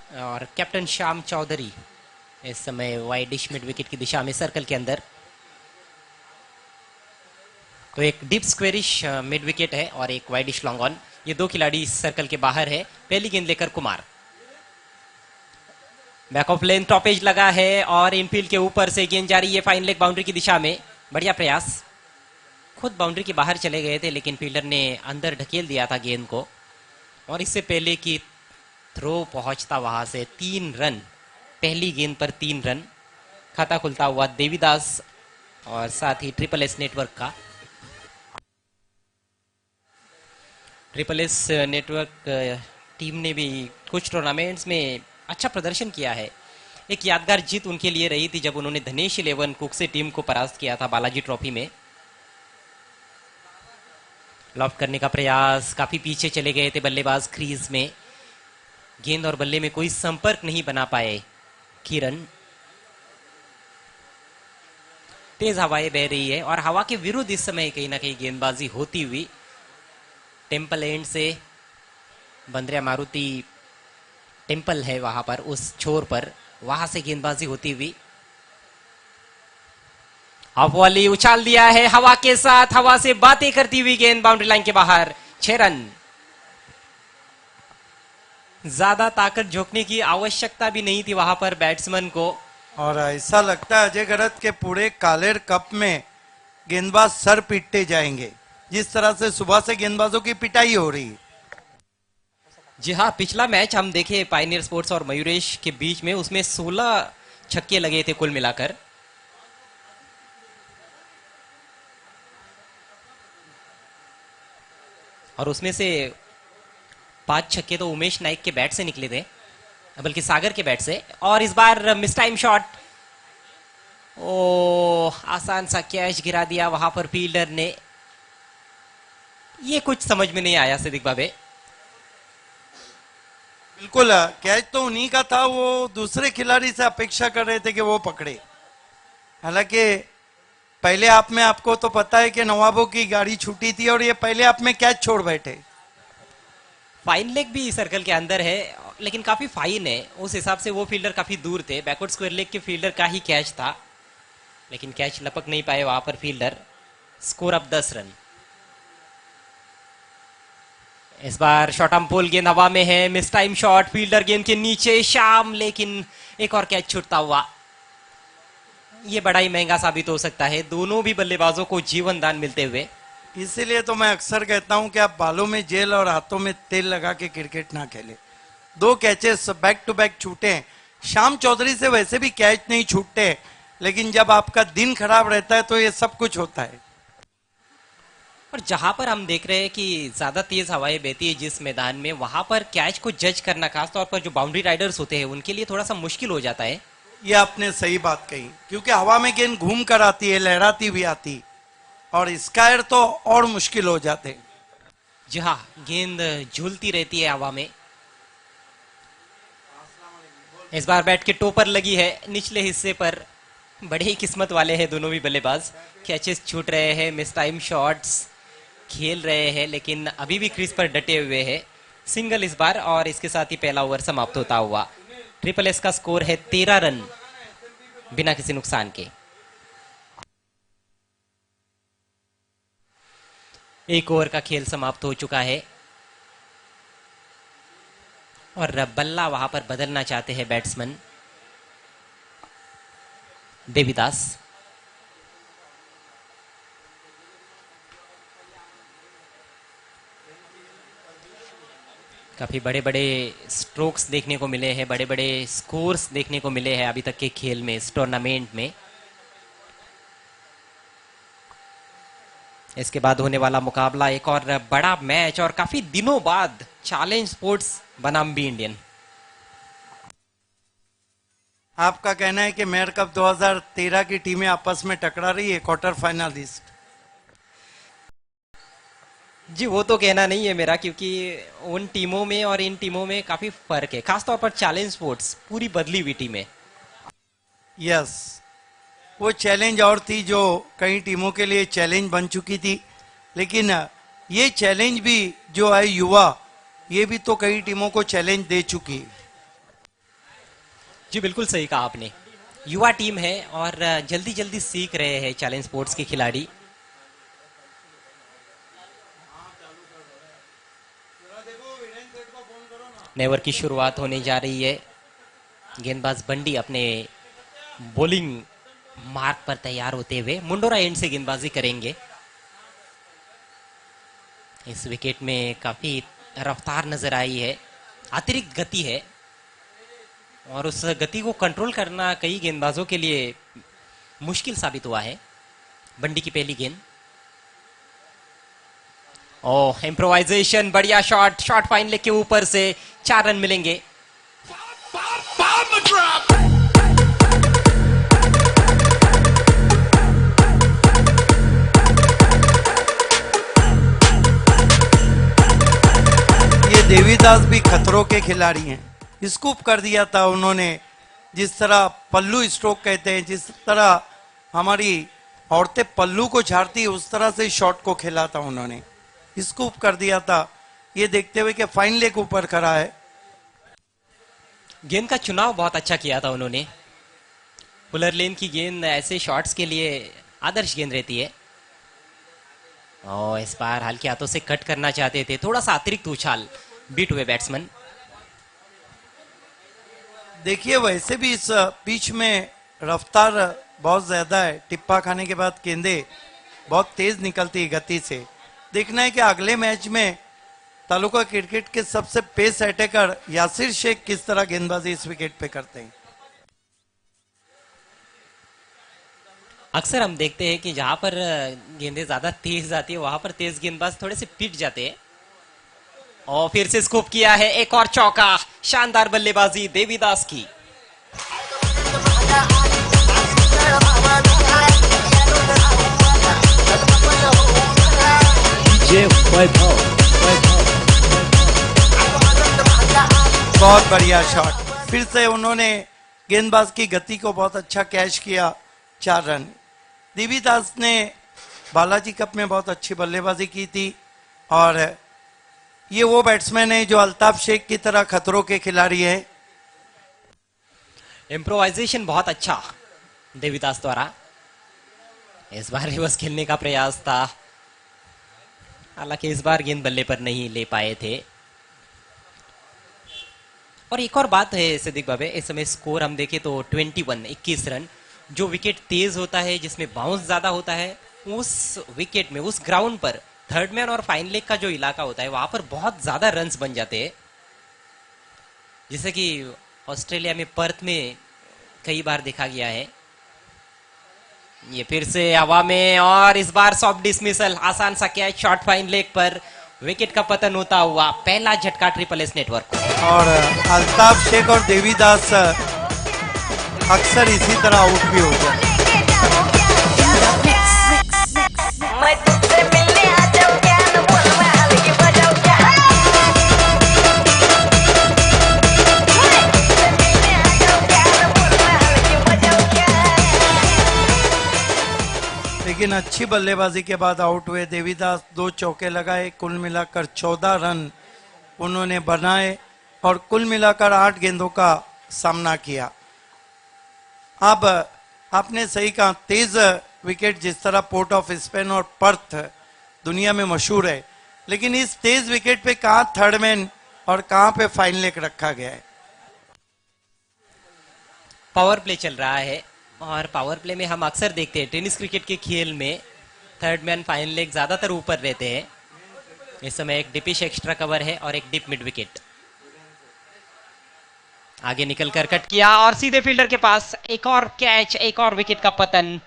और कैप्टन श्याम चौधरी इस समय वाइडिश मिड विकेट की दिशा में सर्कल के अंदर। तो एक डीप स्क्वेरिश मिड विकेट है और एक वाइडिश लॉन्ग ऑन। ये दो खिलाड़ी सर्कल के बाहर है। पहली गेंद लेकर Kumar, back of length top edge लगा है और इनफील्ड के ऊपर से गेंद जा रही है फाइन लेग बाउंड्री की दिशा में। बढ़िया प्रयास, खुद बाउंड्री के बाहर चले गए थे लेकिन फील्डर ने अंदर ढकेल दिया था गेंद को। और इससे पहले कि थ्रो पहुंचता वहां से 3 रन, पहली गेंद पर 3 रन। खाता खुलता हुआ देवीदास और साथ ही ट्रिपल एस नेटवर्क का। ट्रिपल एस नेटवर्क टीम ने भी कुछ टूर्नामेंट्स में अच्छा प्रदर्शन किया है। एक यादगार जीत उनके लिए रही थी जब उन्होंने धनेश 11 कुकसे टीम को परास्त किया था बालाजी ट्रॉफी में। लॉफ्ट करने का प्रयास, काफी पीछे चले गए थे बल्लेबाज क्रीज में। गेंद और बल्ले में कोई संपर्क नहीं बना पाए किरण। तेज हवाएं बह रही है और हवा के विरुद्ध इस समय कहीं ना कहीं गेंदबाजी होती हुई। टेम्पल एंड से बंद्रिया मारुति टेम्पल है वहां पर, उस छोर पर, वहां से गेंदबाजी होती हुई। ऑफ वॉली उछाल दिया है हवा के साथ, हवा से बातें करती हुई गेंद बाउंड्री लाइन के बाहर। 6 रन। ज्यादा ताकत झोंकने की आवश्यकता भी नहीं थी वहां पर बैट्समैन को। और ऐसा लगता है अजय गरत के पूरे कालेर कप में गेंदबाज सर पीटते जाएंगे, जिस तरह से सुबह से गेंदबाजों की पिटाई हो रही है। जी हाँ, पिछला मैच हम देखे पायनियर स्पोर्ट्स और मयूरेश के बीच में, उसमें 16 छक्के लगे थे कुल मिलाकर। और उसमें से 5 छक्के तो उमेश नाइक के बैट से निकले थे, बल्कि सागर के बैट से। और इस बार मिस टाइम शॉट, ओ आसान सा कैच गिरा दिया वहां पर फील्डर ने। ये कुछ समझ में नहीं आया सिद्दीक बाबे। बिल्कुल, कैच तो उन्हीं का था, वो दूसरे खिलाड़ी से अपेक्षा कर रहे थे कि वो पकड़े। हालांकि पहले आप में आपको तो पता है कि नवाबों की गाड़ी छूटी थी और ये पहले आप में कैच छोड़ बैठे। फाइन लेग भी सर्कल के अंदर है लेकिन काफी फाइन है, उस हिसाब से वो फील्डर काफी दूर थे। बैकवर्ड स्क्वायर लेग के फील्डर का ही कैच था लेकिन कैच लपक नहीं पाए वहां पर फील्डर। स्कोर अब 10 रन। इस बार शॉर्ट आर्म पोल गेंद हवा में है, मिस टाइम शॉट, फील्डर गेंद के नीचे शाम, लेकिन एक और कैच छूटता हुआ। ये बड़ा ही महंगा साबित हो सकता है दोनों भी बल्लेबाजों को जीवन दान मिलते हुए। इसीलिए तो मैं अक्सर कहता हूं कि आप बालों में जेल और हाथों में तेल लगा के क्रिकेट ना खेले। 2 कैचेस बैक टू बैक छूटे। श्याम चौधरी से वैसे भी कैच नहीं छूटते, लेकिन जब आपका दिन खराब रहता है तो ये सब कुछ होता है। और जहां पर हम देख रहे हैं कि ज्यादा तेज हवाएं बहती है जिस मैदान में, वहां पर कैच को जज करना, खासतौर पर जो बाउंड्री राइडर्स होते हैं, उनके लिए थोड़ा सा मुश्किल हो जाता है। ये आपने सही बात कही, क्योंकि हवा में गेंद घूम कर आती है, लहराती भी आती, और स्कायर तो और मुश्किल हो जाते। जी हाँ, गेंद झूलती रहती है हवा में। इस बार बैट के टोपर लगी है निचले हिस्से पर। बड़े ही किस्मत वाले हैं दोनों भी बल्लेबाज। कैचेस छूट रहे हैं, मिस टाइम शॉट्स खेल रहे हैं, लेकिन अभी भी क्रीज पर डटे हुए हैं। सिंगल इस बार, और इसके साथ ही पहला ओवर समाप्त होता हुआ। ट्रिपल एस का स्कोर है 13 रन बिना किसी नुकसान के। एक ओवर का खेल समाप्त हो चुका है और बल्ला वहां पर बदलना चाहते हैं बैट्समैन देवीदास। काफी बड़े बड़े स्ट्रोक्स देखने को मिले हैं, बड़े बड़े स्कोर्स देखने को मिले हैं अभी तक के खेल में, इस टूर्नामेंट में। इसके बाद होने वाला मुकाबला एक और बड़ा मैच, और काफी दिनों बाद चैलेंज स्पोर्ट्स बनाम बी इंडियन। आपका कहना है कि मेयर कप 2013 की टीमें आपस में टकरा रही है, क्वार्टर फाइनलिस्ट। जी वो तो कहना नहीं है मेरा, क्योंकि उन टीमों में और इन टीमों में काफी फर्क है, खासतौर पर चैलेंज स्पोर्ट्स पूरी बदली हुई टीम है। यस, वो चैलेंज और थी जो कई टीमों के लिए चैलेंज बन चुकी थी, लेकिन ये चैलेंज भी जो है युवा, ये भी तो कई टीमों को चैलेंज दे चुकी है। जी बिल्कुल सही कहा आपने। युवा टीम है और जल्दी जल्दी सीख रहे हैं चैलेंज स्पोर्ट्स के खिलाड़ी। नेवर की शुरुआत होने जा रही है। गेंदबाज बंडी अपने बॉलिंग मार्क पर तैयार होते हुए मुंडोरा एंड से गेंदबाजी करेंगे। इस विकेट में काफी रफ्तार नजर आई है, अतिरिक्त गति है और उस गति को कंट्रोल करना कई गेंदबाजों के लिए मुश्किल साबित हुआ है। बंडी की पहली गेंद, ओह इम्प्रोवाइजेशन, बढ़िया शॉट, शॉट फाइन लेग के ऊपर से 4 रन मिलेंगे। ये देवीदास भी खतरों के खिलाड़ी हैं। स्कूप कर दिया था उन्होंने, जिस तरह पल्लू स्ट्रोक कहते हैं, जिस तरह हमारी औरतें पल्लू को झाड़ती उस तरह से शॉट को खेला था उन्होंने, स्कूप कर दिया था। ये देखते हुए कि फाइन लेग ऊपर खड़ा है। गेंद का चुनाव बहुत अच्छा किया था उन्होंने। पुलर लेन की गेंद ऐसे शॉट्स के लिए आदर्श गेंद रहती है और इस बार हल्के हाथों से कट करना चाहते थे, थोड़ा सा अतिरिक्त उछाल, बीट हुए बैट्समैन। देखिए वैसे भी इस पिच में रफ्तार बहुत ज्यादा है। टिप्पा खाने के बाद गेंदें बहुत तेज निकलती है गति से। देखना है कि अगले मैच में तालुका क्रिकेट के सबसे पेस अटैकर यासिर शेख किस तरह गेंदबाजी इस विकेट पे करते हैं। अक्सर हम देखते हैं कि जहां पर गेंदें ज्यादा तेज आती है वहां पर तेज गेंदबाज थोड़े से पिट जाते हैं। और फिर से स्कूप किया है, एक और चौका, शानदार बल्लेबाजी देवीदास की। बहुत बढ़िया शॉट, फिर से उन्होंने गेंदबाज की गति को बहुत अच्छा कैच किया, 4 रन। देवीदास ने बालाजी कप में बहुत अच्छी बल्लेबाजी की थी और ये वो बैट्समैन है जो अल्ताफ शेख की तरह खतरों के खिलाड़ी है। इम्प्रोवाइजेशन बहुत अच्छा देवीदास द्वारा। इस बार रिवर्स खेलने का प्रयास था, हालांकि इस बार गेंद बल्ले पर नहीं ले पाए थे। और एक और बात है सिद्दीक बाबे, इस समय स्कोर हम देखें तो 21 रन। जो विकेट तेज होता है, जिसमें बाउंस ज्यादा होता है, उस विकेट में, उस ग्राउंड पर थर्ड मैन और फाइन लेग का जो इलाका होता है वहां पर बहुत ज्यादा रन्स बन जाते हैं। जैसे कि ऑस्ट्रेलिया में पर्थ में कई बार देखा गया है। ये फिर से हवा में और इस बार सॉफ्ट डिसमिसल, आसान सा कैच, शॉर्ट फाइन लेग पर विकेट का पतन होता हुआ पहला झटका ट्रिपल एस नेटवर्क को। और अल्ताफ शेख और देवीदास अक्सर इसी तरह आउट भी हो जाते। लेकिन अच्छी बल्लेबाजी के बाद आउट हुए देवीदास। 2 चौके लगाए, कुल मिलाकर 14 रन उन्होंने बनाए और कुल मिलाकर 8 गेंदों का सामना किया। अब आपने सही कहा, तेज विकेट जिस तरह पोर्ट ऑफ स्पेन और पर्थ दुनिया में मशहूर है, लेकिन इस तेज विकेट पे कहां थर्ड मैन और कहां पे फाइन लेग रखा गया है। पावर प्ले चल रहा है और पावर प्ले में हम अक्सर देखते हैं टेनिस क्रिकेट के खेल में थर्ड मैन फाइन लेग ज्यादातर ऊपर रहते हैं। इस समय एक डिपिश एक्स्ट्रा कवर है और एक डिप मिड विकेट। आगे निकलकर कट किया और सीधे फील्डर के पास, एक और कैच, एक और विकेट का पतन।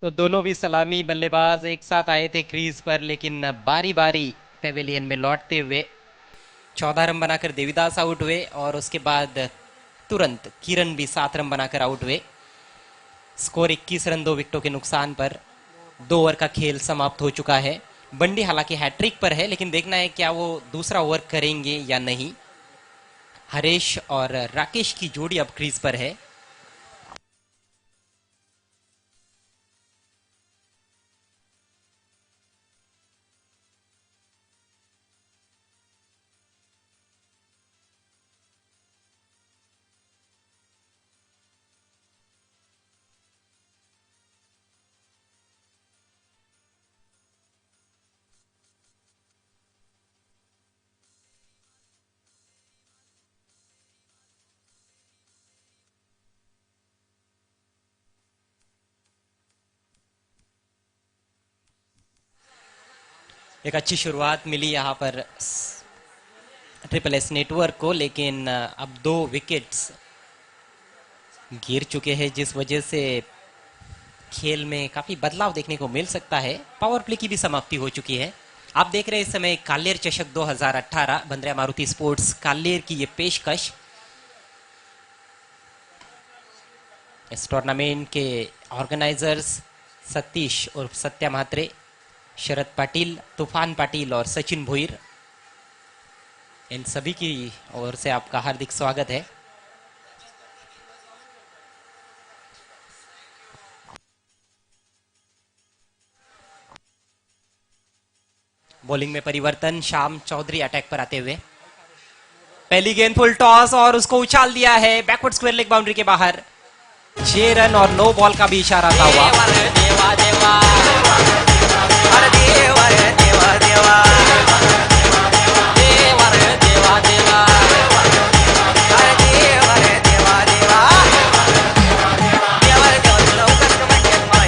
तो दोनों भी सलामी बल्लेबाज एक साथ आए थे क्रीज पर, लेकिन बारी बारी पेविलियन में लौटते हुए 14 रन बनाकर देवीदास आउट हुए और उसके बाद तुरंत किरण भी 7 रन बनाकर आउट हुए। स्कोर 21 रन 2 विकेटों के नुकसान पर 2 ओवर का खेल समाप्त हो चुका है। बंडी हालांकि हैट्रिक पर है, लेकिन देखना है क्या वो दूसरा ओवर करेंगे या नहीं। हरेश और राकेश की जोड़ी अब क्रीज पर है। एक अच्छी शुरुआत मिली यहां पर ट्रिपल एस नेटवर्क को, लेकिन अब 2 विकेट्स गिर चुके हैं, जिस वजह से खेल में काफी बदलाव देखने को मिल सकता है। पावर प्ले की भी समाप्ति हो चुकी है। आप देख रहे हैं इस समय कालेर चषक 2018 बंद्रिया मारुति स्पोर्ट्स कालेर की ये पेशकश। इस टूर्नामेंट के ऑर्गेनाइजर्स सतीश और सत्या म्हात्रे, शरद पाटिल, तूफान पाटिल और सचिन भोईर, इन सभी की ओर से आपका हार्दिक स्वागत है। बॉलिंग में परिवर्तन, श्याम चौधरी अटैक पर आते हुए। पहली गेंद फुल टॉस और उसको उछाल दिया है बैकवर्ड स्क्वायर लेग बाउंड्री के बाहर। 6 रन और नो बॉल का भी इशारा था हुआ।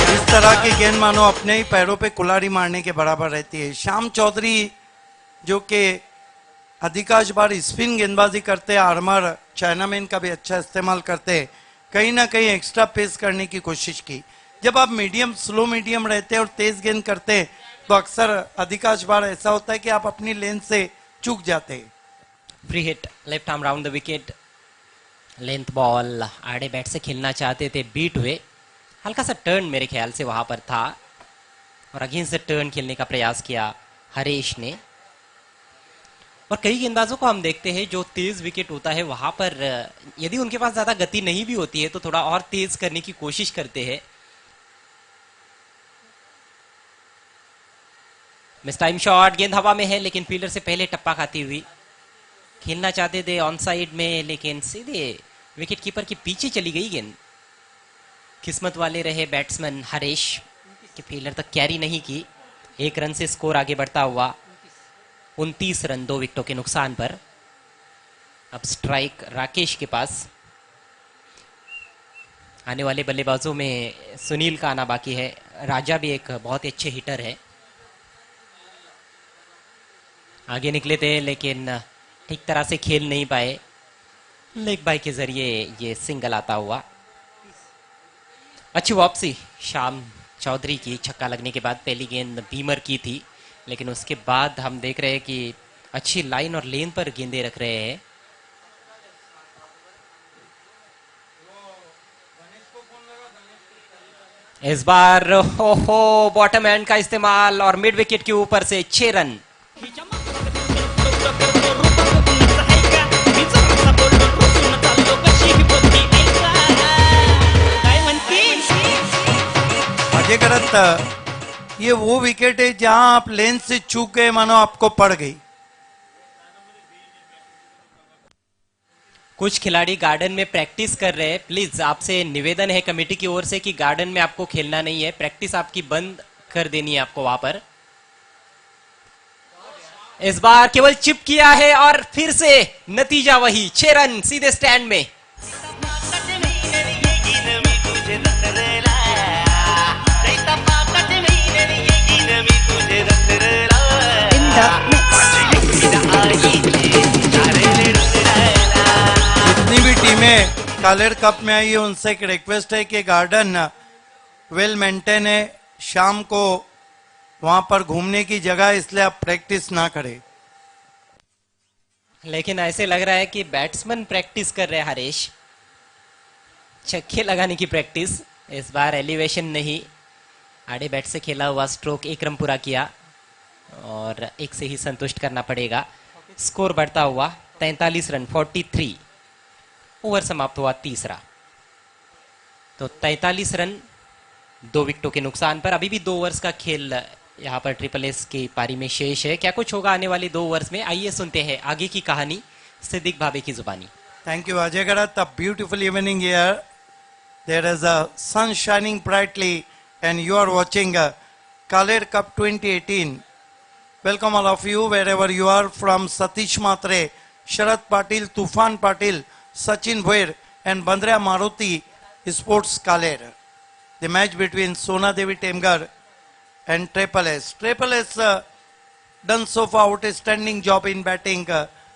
इस तरह की गेंद मानो अपने ही पैरों पे कुल्हाड़ी मारने के बराबर रहती है। श्याम चौधरी जो कि अधिकांश बार स्पिन गेंदबाजी करते, आर्मर चाइनामैन का भी अच्छा इस्तेमाल करते, कहीं ना कहीं एक्स्ट्रा पेस करने की कोशिश की। जब आप मीडियम स्लो मीडियम रहते हैं और तेज गेंद करते हैं तो अक्सर अधिकांश बार ऐसा होता है कि आप अपनी लेंथ से चूक जाते हैं। Free hit left arm round the wicket, length ball आड़े बैट से खेलना चाहते थे, बीट हुए। हल्का सा टर्न मेरे ख्याल से वहां पर था और अगेंस्ट द टर्न खेलने का प्रयास किया हरेश ने। और कई गेंदबाजों को हम देखते हैं जो तेज विकेट होता है वहां पर यदि उनके पास ज्यादा गति नहीं भी होती है तो थोड़ा और तेज करने की कोशिश करते हैं। मिस टाइम शॉट, गेंद हवा में है लेकिन फील्डर से पहले टप्पा खाती हुई। खेलना चाहते थे ऑन साइड में लेकिन सीधे विकेट कीपर के पीछे चली गई गेंद। किस्मत वाले रहे बैट्समैन हरेश कि फील्डर तक कैरी नहीं की। 1 रन से स्कोर आगे बढ़ता हुआ 29 रन 2 विकेटों के नुकसान पर। अब स्ट्राइक राकेश के पास। आने वाले बल्लेबाजों में सुनील का आना बाकी है। राजा भी एक बहुत ही अच्छे हिटर है। आगे निकले थे लेकिन ठीक तरह से खेल नहीं पाए। लेग बाय के जरिए ये सिंगल आता हुआ। अच्छी वापसी श्याम चौधरी की छक्का लगने के बाद। पहली गेंद बीमर की थी लेकिन उसके बाद हम देख रहे हैं कि अच्छी लाइन और लेन पर गेंदें रख रहे हैं। इस बार हो बॉटम एंड का इस्तेमाल और मिड विकेट के ऊपर से 6 रन। अजय करत ये वो विकेट है जहां आप लेंथ से चूक गए, मानो आपको पड़ गई। कुछ खिलाड़ी गार्डन में प्रैक्टिस कर रहे हैं। प्लीज आपसे निवेदन है कमेटी की ओर से कि गार्डन में आपको खेलना नहीं है, प्रैक्टिस आपकी बंद कर देनी है आपको वहां पर। इस बार केवल चिप किया है और फिर से नतीजा वही, 6 रन सीधे स्टैंड में। जितनी भी टीमें कालेर कप में आई है उनसे एक रिक्वेस्ट है कि गार्डन वेल मेंटेन है, शाम को वहां पर घूमने की जगह, इसलिए आप प्रैक्टिस ना करें। लेकिन ऐसे लग रहा है कि बैट्समैन प्रैक्टिस कर रहे हैं हरेश। छक्के लगाने की प्रैक्टिस, इस बार एलिवेशन नहीं, आड़े बैट से खेला हुआ स्ट्रोक एक रन पूरा किया और एक से ही संतुष्ट करना पड़ेगा। स्कोर बढ़ता हुआ 43 रन 43। ओवर समाप्त हुआ तीसरा। तो 43 रन 2 विकेटों के नुकसान पर। अभी भी 2 ओवर्स का खेल यहाँ पर ट्रिपल एस की पारी में शेष है। क्या कुछ होगा आने वाले 2 ओवर्स में, आइए सुनते हैं आगे की कहानी सिद्दीक भावे की जुबानी। Thank you, Ajay Garat. A beautiful evening here. There is a sun shining brightly, and you are watching Kaler Cup 2018. Welcome all of you, wherever you are, from Satish Matre, Sharad Patil, Tufan Patil, Sachin Bhoir, and Bandra Maruti Sports Kaler. The match between Sona Devi Temgar and Triple S. Triple S done so far outstanding job in batting.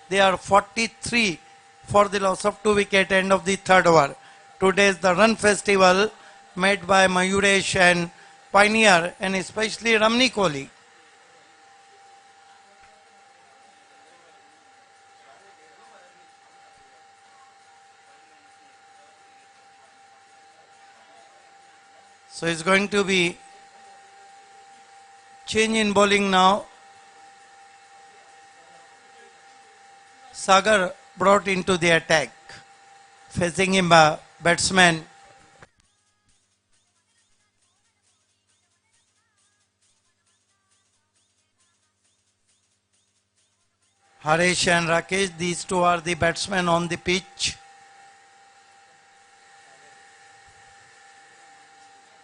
They are 43 for the loss of 2 wickets end of the third over. Today is the run festival made by Mayuresh and Pioneer and especially Ramni Kohli. So it's going to be change in bowling now. Sagar brought into the attack. Facing him a batsman. Harish and Rakesh, these two are the batsmen on the pitch.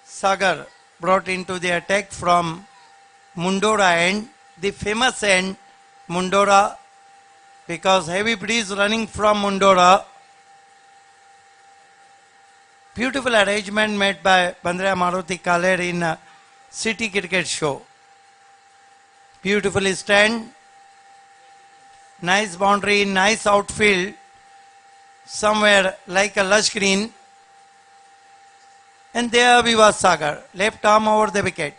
Sagar brought into the attack from Mundora end, the famous end, Mundora, because heavy breeze running from Mundora. Beautiful arrangement made by Bandra Maruti Kaler in a City Cricket Show. Beautiful stand, nice boundary, nice outfield, somewhere like a lush green. And there we was Sagar, left arm over the wicket.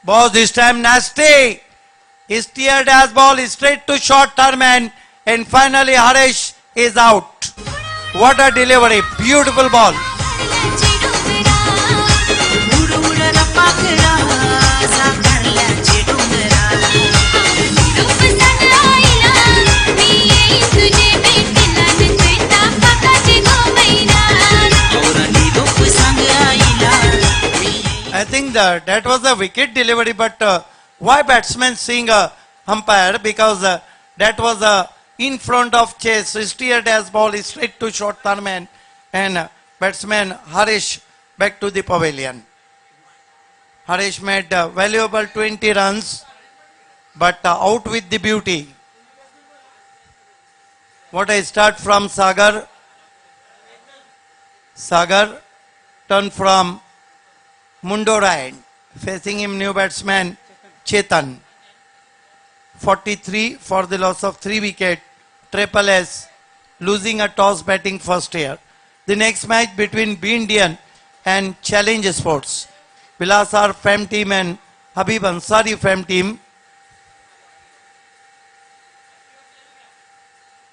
Ball this time nasty. He steered as ball straight to short term and finally Harish is out. What a delivery, beautiful ball. I think that was a wicket delivery, but why batsman seeing a umpire? Because that was in front of chase, steered as ball straight to short term and batsman Harish back to the pavilion. Harish made valuable 20 runs, but out with the beauty. What a start from Sagar. Sagar turned from Mundora end. Facing him new batsman Chetan. 43 for the loss of 3 wickets. Triple S losing a toss batting first here. The next match between B Indian and Challenge Sports. Vilasar Fam team and Habib Ansari Fam team.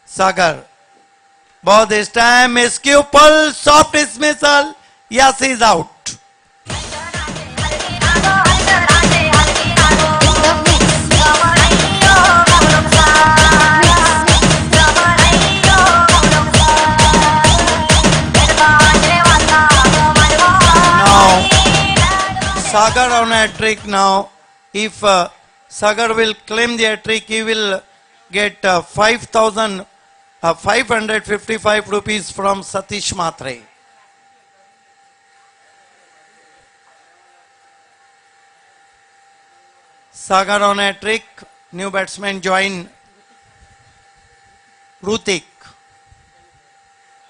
Sagar. Ball this time is pull, soft dismissal. Yes, he is out. Sagar on a trick now. If Sagar will claim the trick, he will get 555 rupees from Satish Matre. Sagar on a trick. New batsman join Rutik.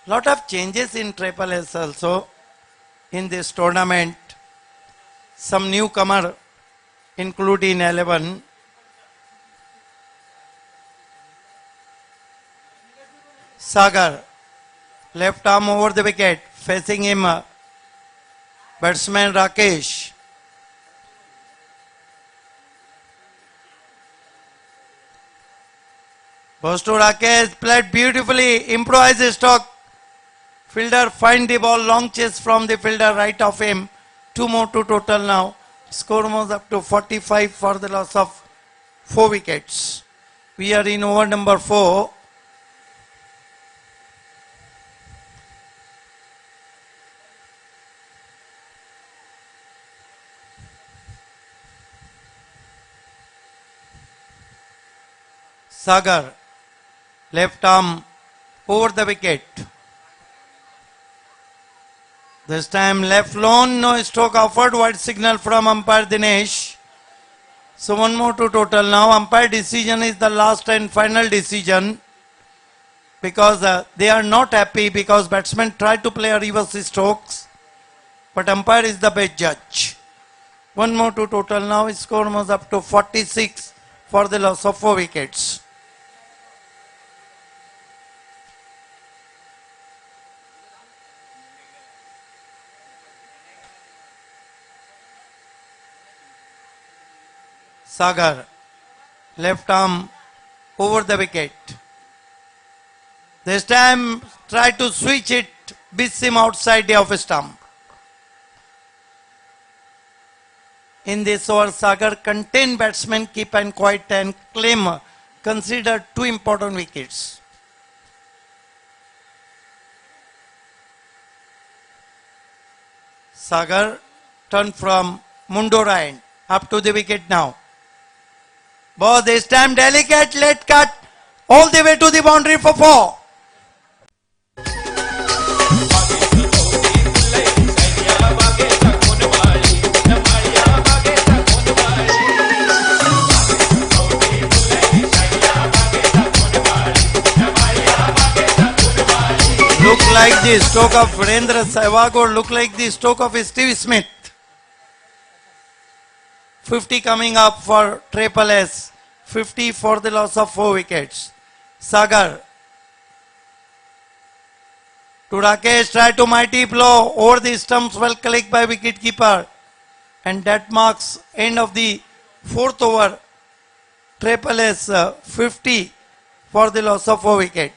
Lot of changes in Triple S also in this tournament. Some newcomer included in 11. Sagar, left arm over the wicket, facing him batsman Rakesh. Goes to Rakesh, played beautifully, improvised stroke. Fielder find the ball, long chase from the fielder right of him. 2 more to total now. Score moves up to 45 for the loss of 4 wickets. We are in over number 4. Sagar, left arm over the wicket. This time left lone, no stroke offered, wide signal from umpire Dinesh. So 1 more to total now. Umpire decision is the last and final decision because they are not happy because batsmen try to play a reverse strokes, but umpire is the best judge. 1 more to total now. Score moves up to 46 for the loss of 4 wickets. Sagar, left arm over the wicket. This time try to switch it, beats him outside the off stump. In this over, Sagar contain batsmen, keep and quiet and claim considered 2 important wickets. Sagar turn from Mundora end up to the wicket now. But this time delicate late cut all the way to the boundary for 4. Look like the stroke of Virendra Sehwag or look like the stroke of Steve Smith. 50 coming up for Triple S. 50 for the loss of 4 wickets. Sagar to Rakesh, try to mighty blow over the stumps, well clicked by wicketkeeper, and that marks end of the 4th over. Triple S 50 for the loss of 4 wicket.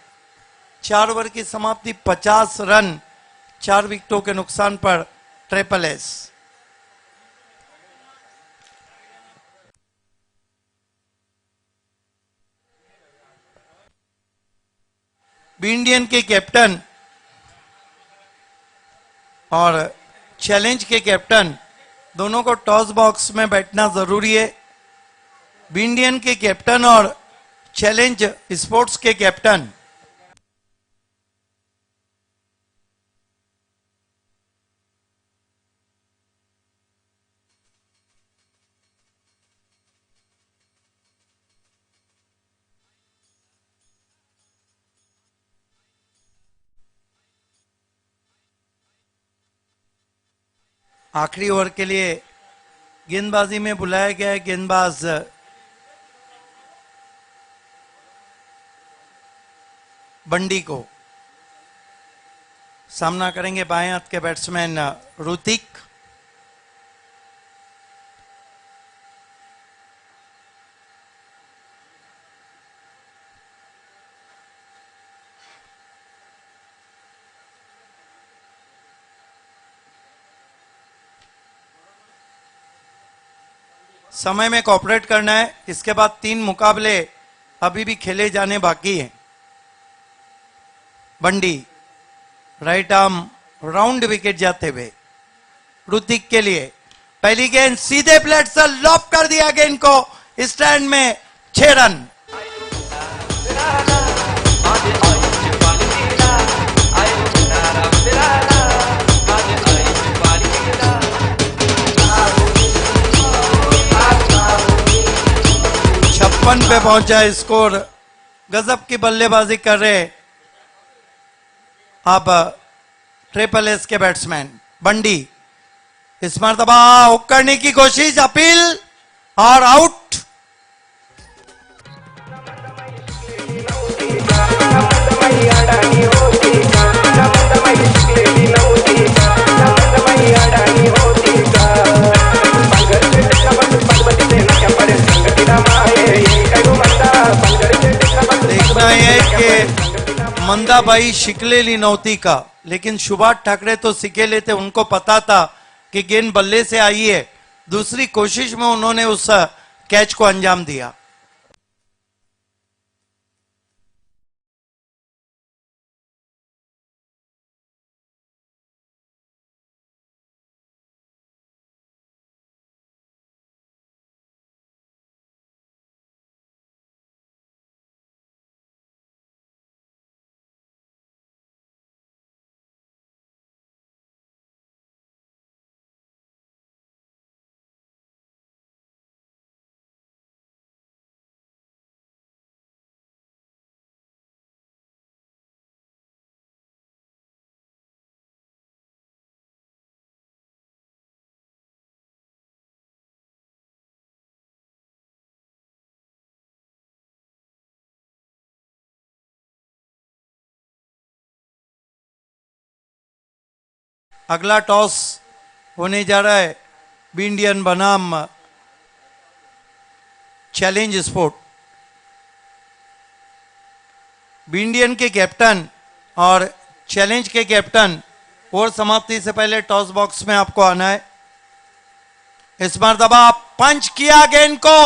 4 over की समाप्ति 50 run 4 विकेटों के नुकसान पर triple S. Indian के captain और challenge के captain दोनों को टॉस बॉक्स में बैठना जरूरी है. इंडियन के कैप्टन और चैलेंज स्पोर्ट्स के कैप्टन आखिरी ओवर के लिए गेंदबाजी में बुलाया गया है. गेंदबाज बंडी को सामना करेंगे बाएं हाथ के बैट्समैन ऋतिक. समय में कॉपरेट करना है. इसके बाद 3 मुकाबले अभी भी खेले जाने बाकी हैं. बंडी राइट आर्म राउंड विकेट जाते हुए ऋतिक के लिए पहली गेंद सीधे प्लेट से लॉप कर दिया गेंद को स्टैंड में 6 रन. पे पहुंचा स्कोर. गजब की बल्लेबाजी कर रहे अब ट्रिपल एस के बैट्समैन. बंडी इस मरतबा हुक करने की कोशिश, अपील और आउट. मंदाबाई शिकलेली नव्हती का, लेकिन सुभाष ठाकरे तो सिकेले थे, उनको पता था कि गेंद बल्ले से आई है। दूसरी कोशिश में उन्होंने उस कैच को अंजाम दिया। अगला टॉस होने जा रहा है बी इंडियन बनाम चैलेंज स्पोर्ट। बी इंडियन के कैप्टन और चैलेंज के कैप्टन और समाप्ति से पहले टॉस बॉक्स में आपको आना है। इस मरतबा पंच किया गेंद को,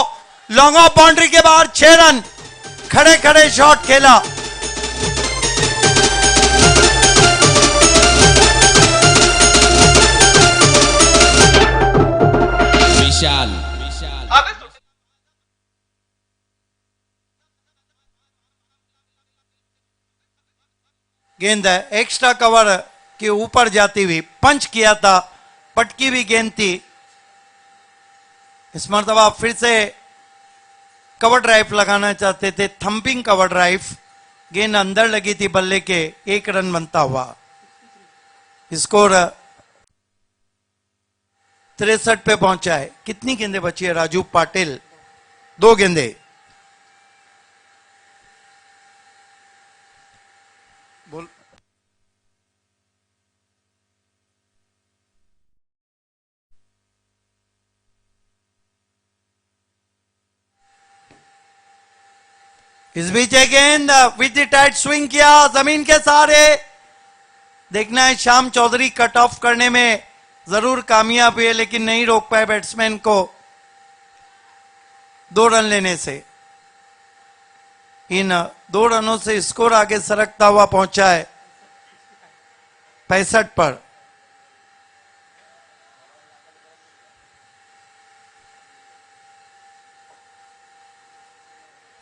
लॉन्ग ऑफ बाउंड्री के बाहर 6 रन, खड़े खड़े शॉट खेला। विशाल गेंद एक्स्ट्रा कवर के ऊपर जाती हुई पंच किया था, पटकी भी गेंद थी। इस मरतबा फिर से कवर ड्राइव लगाना चाहते थे, थंपिंग कवर ड्राइव। गेंद अंदर लगी थी बल्ले के, 1 रन बनता हुआ। स्कोर 63 पे पहुंचा है। कितनी गेंदें बची है राजू पाटिल? 2 गेंदें। बोल। इस बीच एक गेंद विद टाइट स्विंग किया, जमीन के सहारे। देखना है श्याम चौधरी कट ऑफ करने में जरूर कामयाब हुए, लेकिन नहीं रोक पाए बैट्समैन को 2 रन लेने से। इन 2 रनों से स्कोर आगे सरकता हुआ पहुंचा है 65 पर।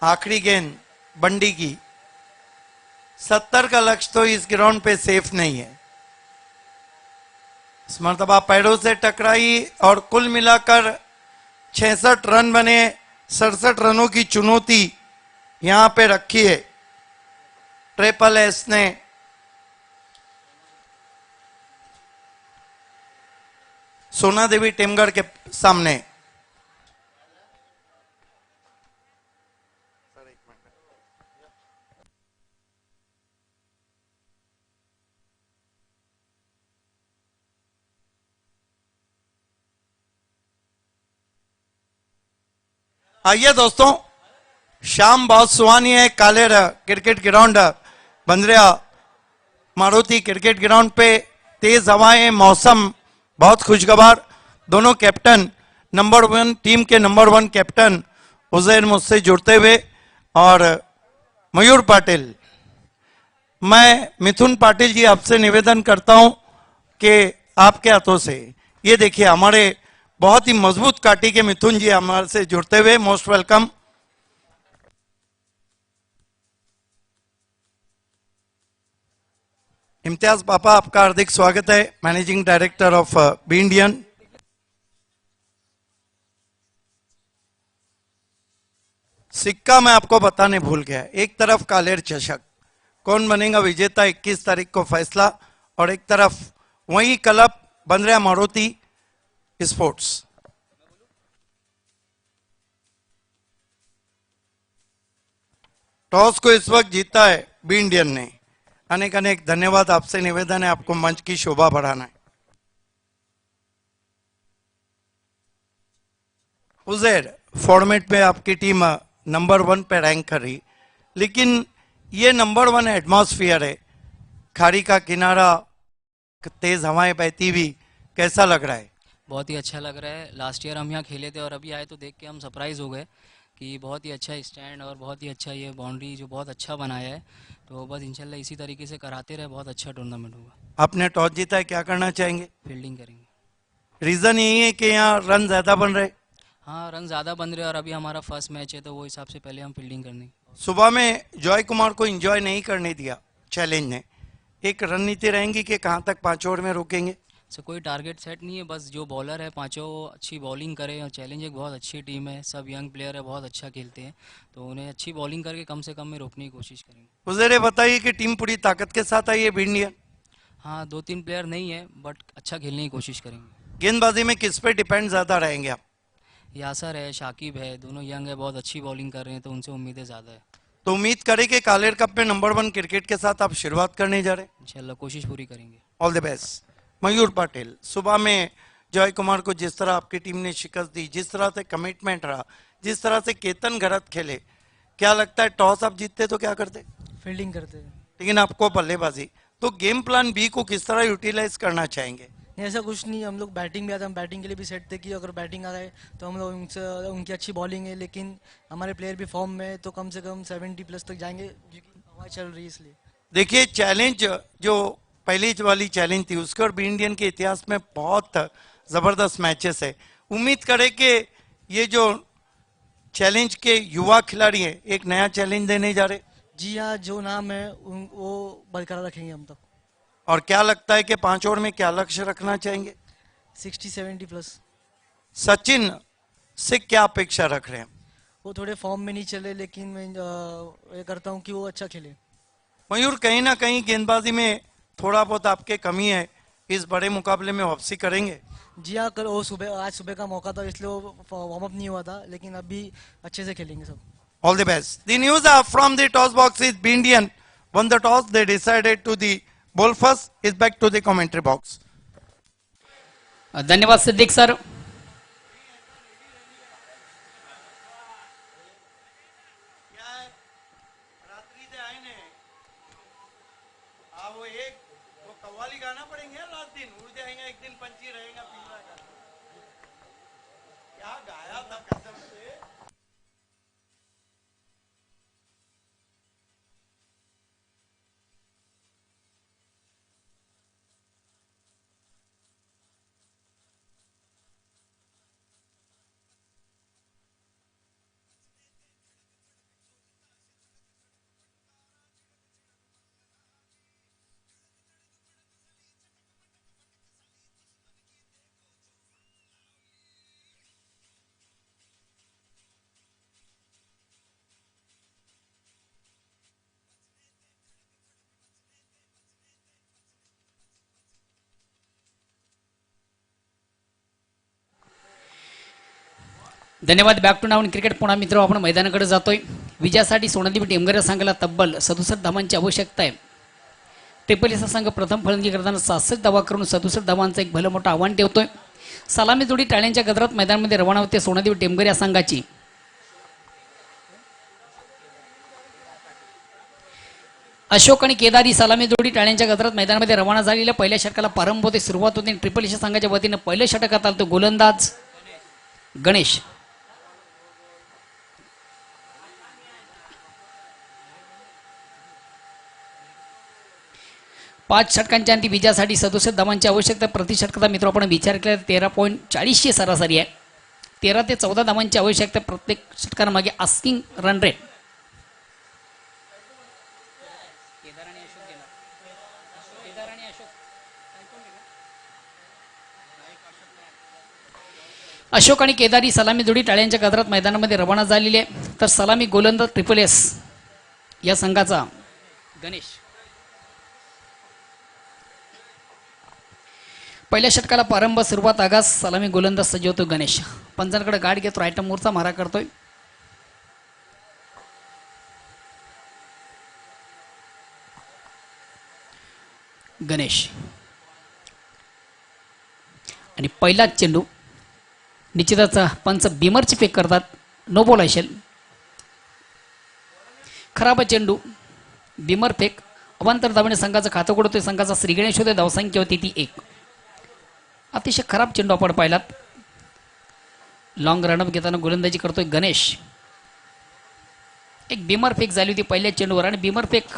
आखिरी गेंद बंडी की। 70 का लक्ष्य तो इस ग्राउंड पे सेफ नहीं है। इस मरतबा पैरों से टकराई और कुल मिलाकर 66 रन बने। 67 रनों की चुनौती यहां पे रखी है ट्रिपल एस ने। सोना देवी टेमगढ़ के सामने। आइए दोस्तों, शाम बहुत सुहानी है। कालेर cricket ground Bandariya Maruti cricket ground पे तेज हवाएं, मौसम बहुत खुशगवार। दोनों कैप्टन नंबर 1 टीम के नंबर 1 कैप्टन उजैर मुझसे जुड़ते हुए और मयूर पाटिल। मैं मिथुन पाटिल जी आपसे निवेदन करता हूं कि आपके हाथों से ये देखिए, हमारे बहुत ही मजबूत काटी के मिथुन जी हमारे से जुड़ते हुए। Most welcome. इम्तियाज पापा, आपका हार्दिक स्वागत है, managing director of B Indian. Sikka मैं आपको बताने भूल गया। एक तरफ कालेर चषक, कौन बनेगा विजेता 21 तारीख को फैसला, और एक तरफ वही क्लब बंदरिया मारुति स्पोर्ट्स। टॉस को इस वक्त जीता है बी इंडियन ने। अनेक अनेक धन्यवाद। आपसे निवेदन है, आपको मंच की शोभा बढ़ाना है। उजैर फॉर्मेट में आपकी टीम नंबर 1 पे रैंक कर रही, लेकिन ये नंबर 1 एटमॉस्फियर है, खाड़ी का किनारा, तेज हवाएं बहती हुई, कैसा लग रहा है? बहुत ही अच्छा लग रहा है। लास्ट ईयर हम यहाँ खेले थे और अभी आए तो देख के हम सरप्राइज हो गए कि बहुत ही अच्छा स्टैंड और बहुत ही अच्छा ये बाउंड्री जो बहुत अच्छा बनाया है। तो बस इंशाल्लाह इसी तरीके से कराते रहे, बहुत अच्छा टूर्नामेंट होगा। आपने टॉस जीता है, क्या करना चाहेंगे? फील्डिंग करेंगे। रीजन यही है कि यहाँ रन ज्यादा बन रहे? हाँ, रन ज़्यादा बन रहे हैं और अभी हमारा फर्स्ट मैच है तो वो हिसाब से पहले हम फील्डिंग करनी। सुबह में जॉय कुमार को एंजॉय नहीं करने दिया चैलेंज ने, एक रणनीति रहेंगी कि कहां तक 5 ओवर में रोकेंगे? सो कोई टारगेट सेट नहीं है, बस जो बॉलर है पांचों अच्छी बॉलिंग करें। और चैलेंज एक बहुत अच्छी टीम है, सब यंग प्लेयर है, बहुत अच्छा खेलते हैं, तो उन्हें अच्छी बॉलिंग करके कम से कम में रोकने की कोशिश करेंगे। उजरे बताइए कि टीम पूरी ताकत के साथ आई है इंडियन? हाँ, 2-3 प्लेयर नहीं है बट अच्छा खेलने की कोशिश करेंगे। गेंदबाजी में किस पे डिपेंड ज्यादा रहेंगे आप? यासर है, शाकिब है, दोनों यंग है, बहुत अच्छी बॉलिंग कर रहे हैं तो उनसे उम्मीदें ज़्यादा है। तो उम्मीद करें कि कालेर कप में नंबर 1 क्रिकेट के साथ आप शुरुआत करने जा रहे हैं। इंशाल्लाह कोशिश पूरी करेंगे। All the best. Mayur Patel, सुबह में जॉय कुमार को जिस तरह आपकी टीम ने शिकस्त दी, जिस तरह से कमिटमेंट रहा, जिस तरह से केतन घरत खेले, क्या लगता है टॉस आप जीतते तो क्या करते? फील्डिंग करते हैं। लेकिन आपको बल्लेबाजी, तो गेम प्लान बी को किस तरह यूटिलाइज करना चाहेंगे? नहीं, ऐसा कुछ नहीं, हम लोग बैटिंग भी आते हैं, हम बैटिंग के लिए भी सेट थे कि अगर बैटिंग आ रहा है तो हम लोग उनसे, उनकी अच्छी बॉलिंग है लेकिन हमारे प्लेयर भी फॉर्म में है तो कम से कम 70 प्लस तक जाएंगे क्योंकि हवा चल रही है इसलिए। देखिए, चैलेंज जो पहली वाली चैलेंज थी उसके और बी इंडियन के इतिहास में बहुत जबरदस्त मैचेस है। उम्मीद करें कि ये जो चैलेंज के युवा खिलाड़ी हैं एक नया चैलेंज देने जा रहे। जी हाँ, जो नाम है वो बरकरार रखेंगे हम तक। और क्या लगता है कि 5 ओवर में क्या लक्ष्य रखना चाहेंगे? 60-70 प्लस। सचिन से क्या अपेक्षा रख रहे हैं? वो थोड़े फॉर्म में नहीं चले लेकिन मैं ये करता हूँ कि वो अच्छा खेले। मयूर, कहीं ना कहीं गेंदबाजी में थोड़ा बहुत आपके कमी है, इस बड़े मुकाबले में वापसी करेंगे? जी हाँ, कल वो सुबह, आज सुबह का मौका था इसलिए वो वार्म अप नहीं हुआ था लेकिन अभी अच्छे से खेलेंगे सब। All the best. The news from the toss box is B Indian won the toss. They decided to the bowl first. Is back to the commentary box. धन्यवाद सिद्दीक सर। कव्वाली गाना पड़ेंगे लास्ट दिन, उड़ जाएंगे एक दिन, पंछी रहेगा पिंजरा का। क्या गाया था कसम से। धन्यवाद। बॅक टू नाऊन क्रिकेट पुन्हा मित्र आपण मैदानाकडे जातोय। विजयासाठी सोनादीप टेमघर संघाला तब्बल 67 धावांची आवश्यकता आहे। ट्रिपल एचा संघ प्रथम फलंदाजी करताना 67 धावा करून 67 धावांचं एक भलं मोठं आव्हान ठेवतोय। सलामी जोडी टाळ्यांच्या गजरात मैदानामध्ये रवाना होते सोनादीप टेमघर या संघाची। अशोक आणि केदारी सलामी जोडी टाळ्यांच्या गजरात मैदानामध्ये रवाना झालेल्या पहिल्या षटकाला प्रारंभ होते, सुरुवात होते। ट्रिपल एच्या संघाच्या वतीने पहिल्या षटकात आला तो गोलंदाज गणेश। पाच षटकांच्या अंती विजयासाठी 67 धावांची आवश्यकता। प्रति षटकाचा मित्र आपण विचार केला 13.40 सरासरी आहे। 13 ते 14 धावांची आवश्यकता प्रत्येक षटकामागे आस्किंग रन रेट। अशोक आणि केदारी सलामी जोडी टाळ्यांच्या गजरात मैदानामध्ये रवाना झालेली आहे। तर सलामी गोलंदाज ट्रिपल एस या संघाचा गणेश। पहिल्या षटकाला प्रारंभ, सुरुवात, आगास सलामी गोलंदाज सज्ज होतो गणेश। पंचांकडे गाठ घेतो, राईट मोरचा मारा करतोय गणेश। आणि पहिलाच चेंडू निश्चितच पंच बीमरची फेक करतात, नो बॉल असेल। खराब चेंडू बिमर फेक अवांतर धावेने संघाचं खातं उघडतोय. संघाचा श्री गणेश होते. धावसंख्या होती ती 1. अतिशय खराब चेंडू आपण पाहिलात. लॉंग रनअप घेताना गोलंदाजी करतोय गणेश. एक बिमर फेक झाली होती पहिल्या चेंडूवर आणि बिमर फेक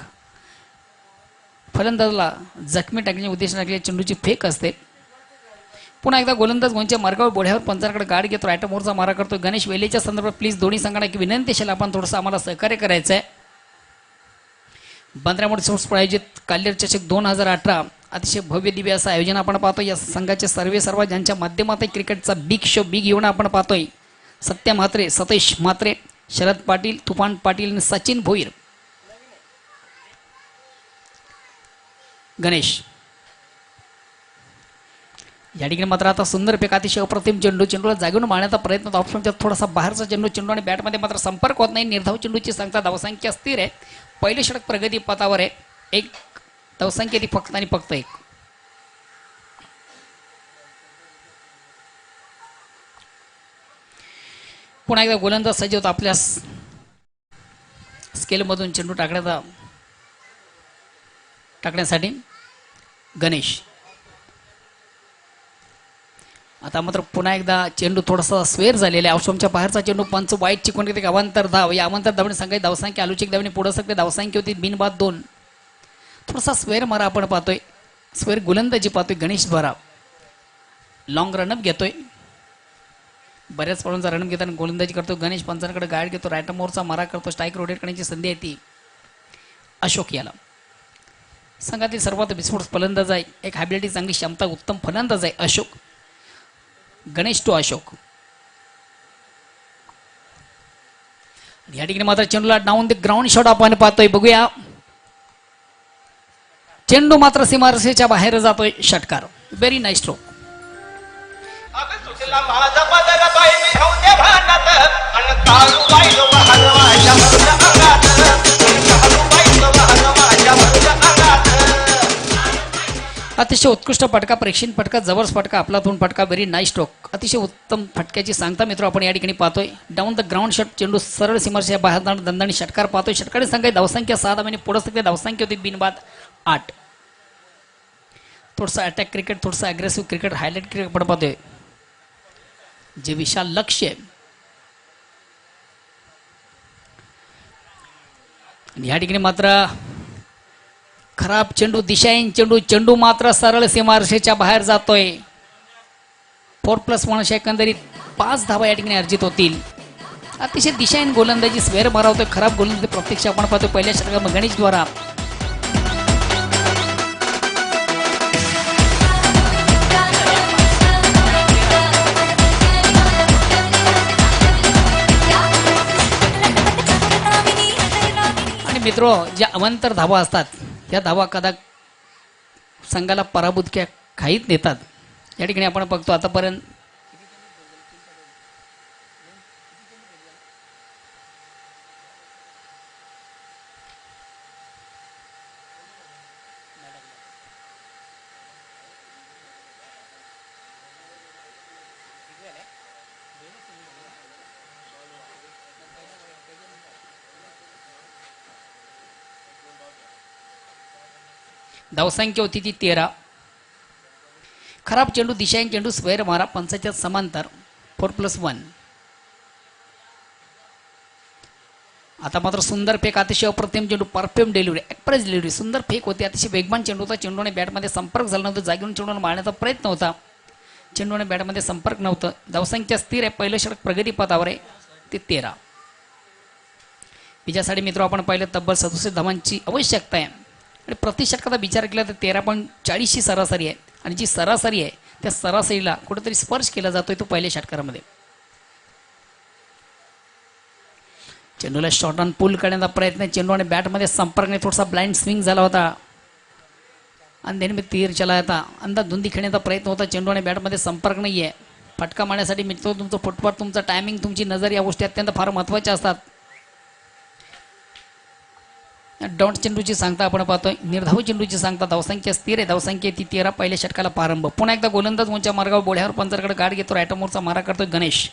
फलंदाजाला जखमी टाकण्याच्या उद्देशाने टाकलेल्या चेंडूची फेक असते. पुन्हा एकदा गोलंदाज गोंच्या मार्गावर बोढ्यावर पंचांकडे गाडी घेतो. राईट मोरचा मारा करतो गणेश. वेलेच्या संदर्भात प्लीज दोन्ही संघांना एक विनंती असेल, आपण थोडंसं आम्हाला सहकार्य करायचं आहे. बांद्रा स्पोर्ट्स प्रायोजित काल्यर चषक 2018 अतिशय भव्य दिव्य असं आयोजन आपण पाहतोय. या संघाचे सर्व ज्यांच्या माध्यमातून क्रिकेटचा बिग शो बिग इव्हेंट आपण पाहतोय. सत्या म्हात्रे, सतेश म्हात्रे, शरद पाटील, तुफान पाटील आणि सचिन भोईर. गणेश या ठिकाणी मात्र आता सुंदर फेक अतिशय अप्रतिम चेंडूला जागेवून मारण्याचा प्रयत्न होता. ऑप्शनच्या थोडासा बाहेरचा चेंडू आणि बॅटमध्ये मात्र संपर्क होत नाही. निर्धाव चेंडूची संख्या धावसंख्या स्थिर आहे. पहिले षटक प्रगती पथावर आहे. 1 धावसंख्या ती फक्त आणि फक्त 1. पुन्हा एकदा गोलंदाज सज्ज होता आपल्या स्केलमधून चेंडू टाकण्यासाठी गणेश. आता मात्र पुन्हा एकदा चेंडू थोडासा स्वेर झालेला आहे. ऑप्शनच्या बाहेरचा चेंडू पंच वाईट चिकवून घेते. अवांतर धाव. या अवांतर धावणे सांगाय धावसंख्या आलुचिक धावणे पुढे सकते. धावसंख्या होती बिनबाद 2. थोडासा स्वेर मारा आपण पाहतोय. स्वेर गोलंदाजी पाहतोय गणेश द्वारा. लॉंग रनअप घेतोय. बऱ्याच पळूनचा रनअप घेताना गोलंदाजी करतो गणेश. पंचांकडे गाड घेतो. राईट मोरचा मारा करतो. स्ट्राईक रोटेट करण्याची संधी आहे ती अशोक याला. संघातील सर्वात विस्फोट फलंदाज आहे. एक हॅबिलिटी चांगली क्षमता उत्तम फलंदाज आहे अशोक. गणेश टू अशोक. या ठिकाणी मात्र चेंडूला डाऊन द ग्राउंड शॉट आपण पाहतोय. बघूया चेंडू मात्र सीमारेषेच्या बाहेर जातोय. षटकार. Very nice stroke. अतिशय उत्कृष्ट फटका, प्रेक्षणीय फटका, जबरदस्त फटका, आपलातून फटका. Very nice stroke. अतिशय उत्तम फटक्याची सांगता मित्र आपण या ठिकाणी पाहतोय. डाऊन द ग्राउंड शॉट चेंडू सरळ सीमारेषेच्या बाहेर जाणार दंदानी षटकार पाहतोय. षटकाने संख्या धावसंख्या 6 धावांनी पुढे सकते. धावसंख्या होती बिनबाद 8. थोडंसं अटॅक क्रिकेट, थोडंसं अग्रेसिव्ह क्रिकेट, हायलाइट क्रिकेट आपण पाहतोय. जे विशाल लक्ष्य आहे. या ठिकाणी मात्र खराब चेंडू, दिशाहीन चेंडू मात्र सरळ सीमारेषेच्या बाहेर जातोय. 4+1 एकंदरीत 5 धावा या ठिकाणी अर्जित होतील. अतिशय दिशाहीन गोलंदाजी स्वेर मारावतोय. खराब गोलंदाजी प्रत्यक्ष आपण पाहतोय पहिल्या षटकामध्ये गणेश द्वारा. आणि मित्र, ज्या अवांतर धावा असतात या धावा कदा संघाला पराभूत खाईत नेतात. या ठिकाणी आपण बघतो आतापर्यंत धावसंख्या होती ती 13. खराब चेंडू, दिशाहीन चेंडू, स्क्वेअर मारा, पंचाच्या समांतर 4+1. आता मात्र सुंदर फेक, अतिशय अप्रतिम चेंडू, परफेक्ट डिलिव्हरी, एक्सप्रेस डिलिव्हरी, सुंदर फेक होती, अतिशय वेगवान चेंडू होता. चेंडूने बॅटमध्ये संपर्क झाला नव्हता. जागेवरून चेंडूने मारण्याचा प्रयत्न होता. चेंडूने बॅटमध्ये संपर्क नव्हतं. धावसंख्या स्थिर आहे. पहिलं षटक प्रगतीपथावर आहे ते 13. विजयासाठी मित्र आपण पाहिलं तब्बल 67 धावांची आवश्यकता आहे आणि प्रति षटकाचा विचार केला तर 13.40 ची सरासरी आहे आणि जी सरासरी आहे त्या सरासरीला कुठेतरी स्पर्श केला जातोय तो पहिल्या षटकामध्ये. चेंडूला शॉर्ट ऑन पुल करण्याचा प्रयत्न, चेंडूने बॅटमध्ये संपर्कने थोडासा ब्लाइंड स्विंग झाला होता. अंधेरी में तीर चला था, अंदाज धुंदी खेळण्याचा प्रयत्न होता. चेंडूने बॅटमध्ये संपर्क नाही आहे. फटका मारण्यासाठी मित्र तुमचं फुटपाथ, तुमचा टायमिंग, तुमची नजर या गोष्टी अत्यंत फार महत्त्वाच्या असतात. डॉट चेंडूची सांगता आपण पाहतोय. निर्धाव चेंडूची सांगता. धावसंख्या स्थिर आहे. धावसंख्या ती 13. पहिल्या षटकाला प्रारंभ. पुन्हा एकदा गोलंदाज उंच्या मार्गावर बोढ्यावर पंचाकडे गाड घेतो. रायटमोरचा मारा करतोय गणेश.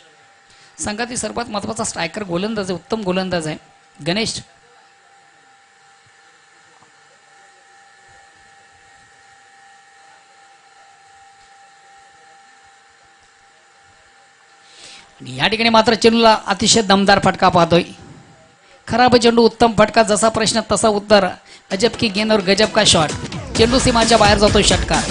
संघातील सर्वात महत्त्वाचा स्ट्रायकर गोलंदाज आहे, उत्तम गोलंदाज आहे गणेश. आणि या ठिकाणी मात्र चेंडूला अतिशय दमदार फटका पाहतोय. खराब चेंडू उत्तम फटका, जसा प्रश्न तसा उत्तर. अजब की गेंद और गजब का शॉट. चेंडू सीमाच्या बाहेर जातोय, षटकार.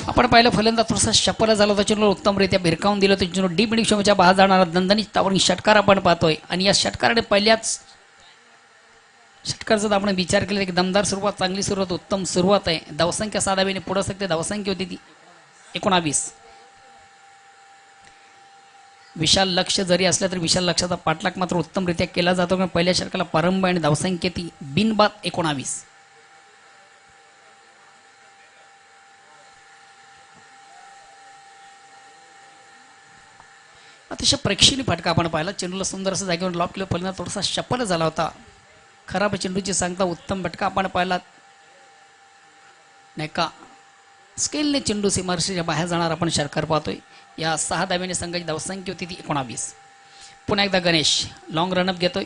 आपण पाहिलं फलंदाज थोडासा शपला झाला होता, चेंडूला उत्तमरित्या भिरकावून दिलं होतं. चेंडू डीप मिडियम क्षमतेच्या बाहेर जाणारा दणदणीत तावडीने षटकार आपण पाहतोय. आणि या षटकाराने पहिल्याच षटकारचा आपण विचार केला की दमदार सुरुवात, चांगली सुरुवात, उत्तम सुरुवात आहे. धावसंख्या साधावेने पुढे सकते. धावसंख्या होती ती 19. विशाल लक्ष जरी असलं तरी विशाल लक्षाचा पाठलाग मात्र उत्तमरित्या केला जातो. कारण पहिल्या षटकाला प्रारंभ आणि धावसंख्या ती बिनबाद 19. अतिशय प्रेक्षणीय फटका आपण पाहिला. चेंडूला सुंदर असं जागेवर लॉक केलं. फलंदाज थोडासा शपल झाला होता. खराब चेंडूची सांगता उत्तम फटका आपण पाहिला. नाही का स्केलने चेंडू सीमारेषेच्या बाहेर जाणार आपण षटकार पाहतोय. या 6 धावेने संघाची धावसंख्या होती ती 19. पुन्हा एकदा गणेश लॉंग रनअप घेतोय.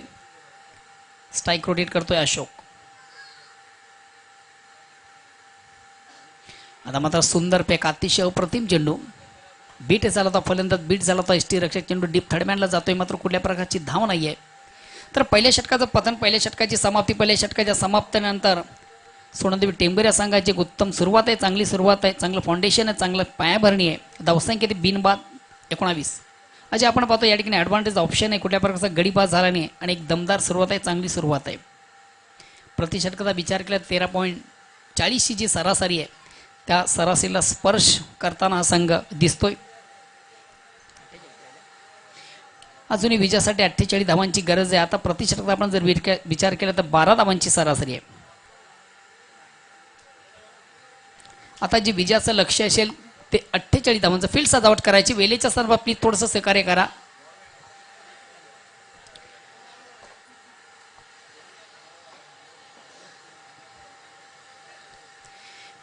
स्ट्राईक रोटेट करतोय अशोक. आता मात्र सुंदर पेक, अतिशय अप्रतिम चेंडू. बीट झाला होता फलंदाज, बीट झाला होता एसटी रक्षक. चेंडू डीप थर्डमॅनला जातोय, मात्र कुठल्या प्रकारची धाव नाही आहे. तर पहिल्या षटकाचं पतन, पहिल्या षटकाची समाप्ती. पहिल्या षटकाच्या समाप्तीनंतर सोनदेवी टेंबुर्या संघाची एक उत्तम सुरुवात आहे, चांगली सुरुवात आहे, चांगलं फाउंडेशन आहे, चांगलं पायाभरणी आहे. धावसंख्या ती बिनबाद 19. अजे आपण पाहतो या ठिकाणी ॲडव्हान्टेज ऑप्शन आहे, कुठल्या प्रकारचा गडीबाज झाला नाही आणि एक दमदार सुरुवात आहे, चांगली सुरुवात आहे. प्रति षटकाचा विचार केला 13.40 जी सरासरी आहे, त्या सरासरीला स्पर्श करताना हा संघ दिसतोय. अजूनही विजयासाठी 48 धावांची गरज आहे. आता प्रति षटकात आपण जर विचार केला तर 12 धावांची सरासरी आहे. आता जे विजयाचं लक्ष असेल ते 48 धावांचं. फील्ड सजावट करायची, वेळेच्या संदर्भात प्लीज थोडंसं सहकार्य करा.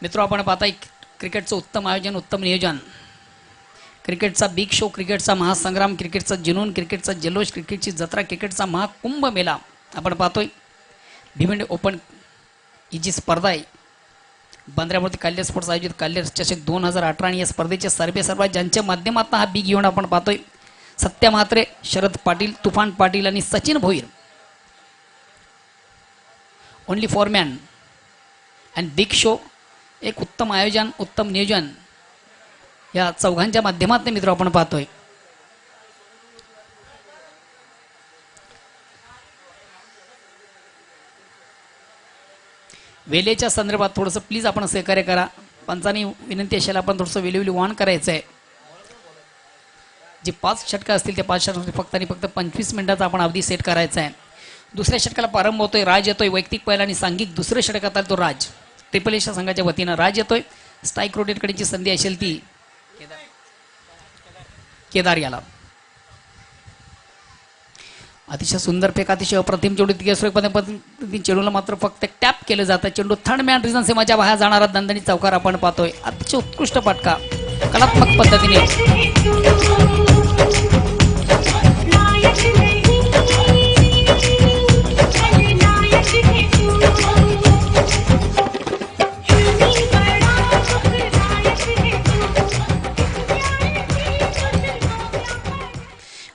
मित्रो, आपण पाहताय क्रिकेटचं उत्तम आयोजन, उत्तम नियोजन, क्रिकेटचा बिग शो, क्रिकेटचा महासंग्राम, क्रिकेटचा जुनून, क्रिकेटचा जल्लोष, क्रिकेटची जत्रा, क्रिकेटचा महाकुंभ मेला आपण पाहतोय. भिवंडी ओपन ही जी स्पर्धा आहे बंदऱ्यावरती काल्य स्पोर्ट्स आयोजित काल्य चषक 2018 आणि या स्पर्धेचे सर्वेसर्वा ज्यांच्या माध्यमातून हा बिग इव्हेंट आपण पाहतोय. सत्या म्हात्रे, शरद पाटील, तुफान पाटील आणि Sachin Bhoir. Only for man and big show. एक उत्तम आयोजन, उत्तम नियोजन या चौघांच्या माध्यमातून मित्र आपण पाहतोय. वेळेच्या संदर्भात थोडंसं प्लीज आपण सहकार्य करा. पंचांनी विनंती असेल आपण थोडंसं वेळोवेळी वान करायचं आहे. जे 5 षटकं असतील त्या 5 षटकांसाठी फक्त आणि फक्त 25 मिनिटाचा आपण अवधी सेट करायचा आहे. दुसऱ्या षटकाला प्रारंभ होतोय. राज येतोय वैयक्तिक पहिला आणि सांघिक दुसऱ्या षटकात आला तो राज. ट्रिपल एच्या संघाच्या वतीनं राज येतोय. स्ट्राईक रोटेट करण्याची संधी असेल ती केदार याला. अतिशय सुंदर फेक, अतिशय अप्रतिम चेंडू. चेंडूला मात्र फक्त टॅप केलं जातं. चेंडू थर्ड मॅन रिजन सीमाच्या बाहेर जाणारा दणदणी चौकार आपण पाहतोय. अतिशय उत्कृष्ट फटका कलात्मक पद्धतीने.